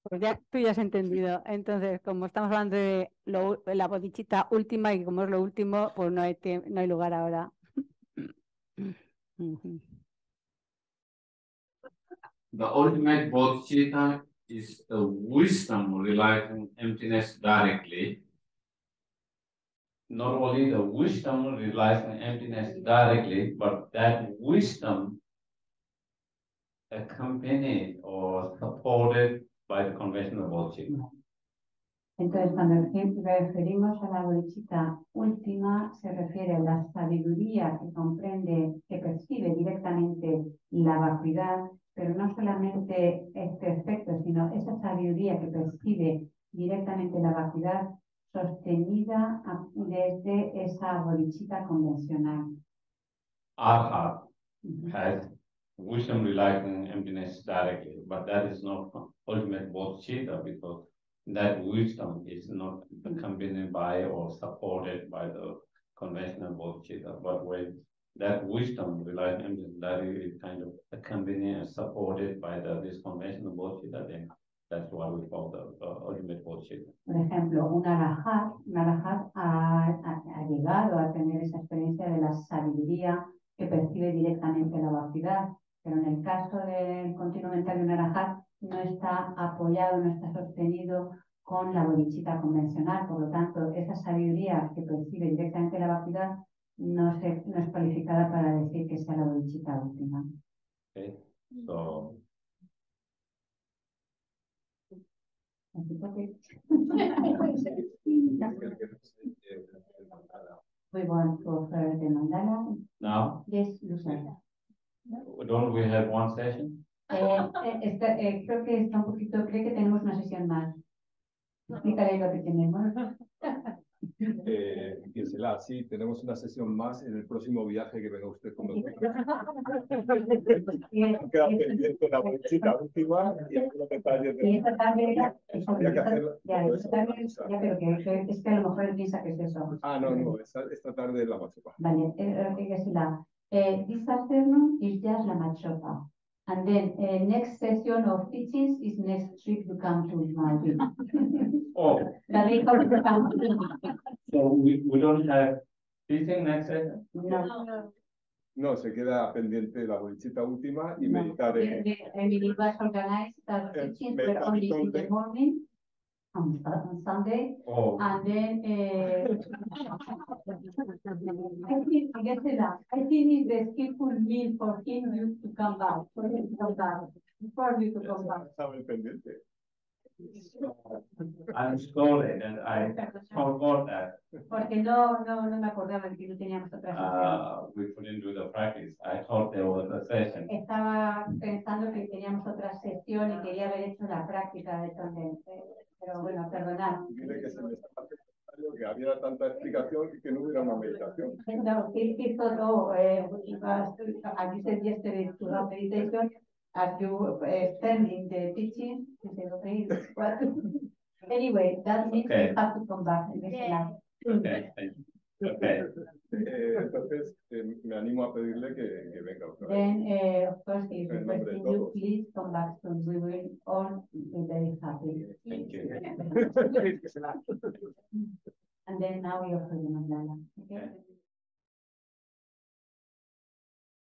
pues ya, tú ya has entendido. Entonces, como estamos hablando de la bodhicitta última y como es lo último, pues no hay lugar ahora.
The ultimate bodhicitta is the wisdom realizing emptiness directly. Not only the wisdom realizing emptiness directly, but that wisdom accompanied or supported by the conventional bodhicitta.
Entonces, cuando referimos a la bodhicitta última, se refiere a la sabiduría que comprende, que percibe directamente la vacuidad, pero no solamente este aspecto, sino esa sabiduría que percibe directamente la vacuidad sostenida desde esa bodhicitta convencional.
Arhat has wisdom realizing emptiness directly, but that is not ultimate bodhicitta because that wisdom is not accompanied by or supported by the conventional bodhicitta. But when that wisdom realizing emptiness directly is kind of accompanied and supported by this conventional bodhicitta, then that's what we call the ultimate bodhicitta.
Por ejemplo, un arahat ha llegado a tener esa experiencia de la sabiduría que percibe directamente la vacuidad, pero en el caso del continuo mental de un arahat no está apoyado, no está sostenido con la bodhicitta convencional. Por lo tanto, esa sabiduría que percibe directamente la vacuidad no es cualificada para decir que sea la bodhicitta última.
Okay, so
We want to offer the mandala.
now,
Yes, Lucía.
don't we have one session?
Creo que está un poquito, creo que tenemos una sesión más. Explícale lo que tenemos.
Gisela, sí, tenemos una sesión más en el próximo viaje que venga usted con nosotros. Queda pendiente la bolsita última y algunos detalles de...
Y esta tarde era...
Habría que hacerlo.
Ya, pero que es que a lo mejor él piensa que es eso.
Ah, no, esta tarde es la machopa.
Vale, Gisela. This afternoon is just la machopa. And then next session of teachings is next trip you come to Madrid.
Oh,
The
so we don't have teaching next session?
No.
No, se queda pendiente la bolsita última y
No.
meditar en...
Emily was organized the teachings were only in the morning on Sunday.
Oh,
And then I think it's the skillful meal for him you to come back. For him to come back. For you to come back.
Estaba pendiente.
I'm sorry that I forgot that.
Porque no me acordaba de que no teníamos otra sesión.
We couldn't do the practice. I thought there was a session.
Estaba pensando que teníamos otra sesión y quería haber hecho la práctica de TONGLEN. Pero bueno, perdonad.
Mire que se me está haciendo que había tanta explicación y que no hubiera una meditación.
No, he thought, as you said yesterday to have meditation, as you extending the teaching, he said, okay, well, anyway, that means
Okay.
you have to come back.
Okay, thank you. Okay.
Entonces, me animo a pedirle que venga otra vez.
Then, of course, if
En nombre de
requesting you,
todos.
please come back soon. We will all be very happy.
Thank you.
And then now we offer the mandala.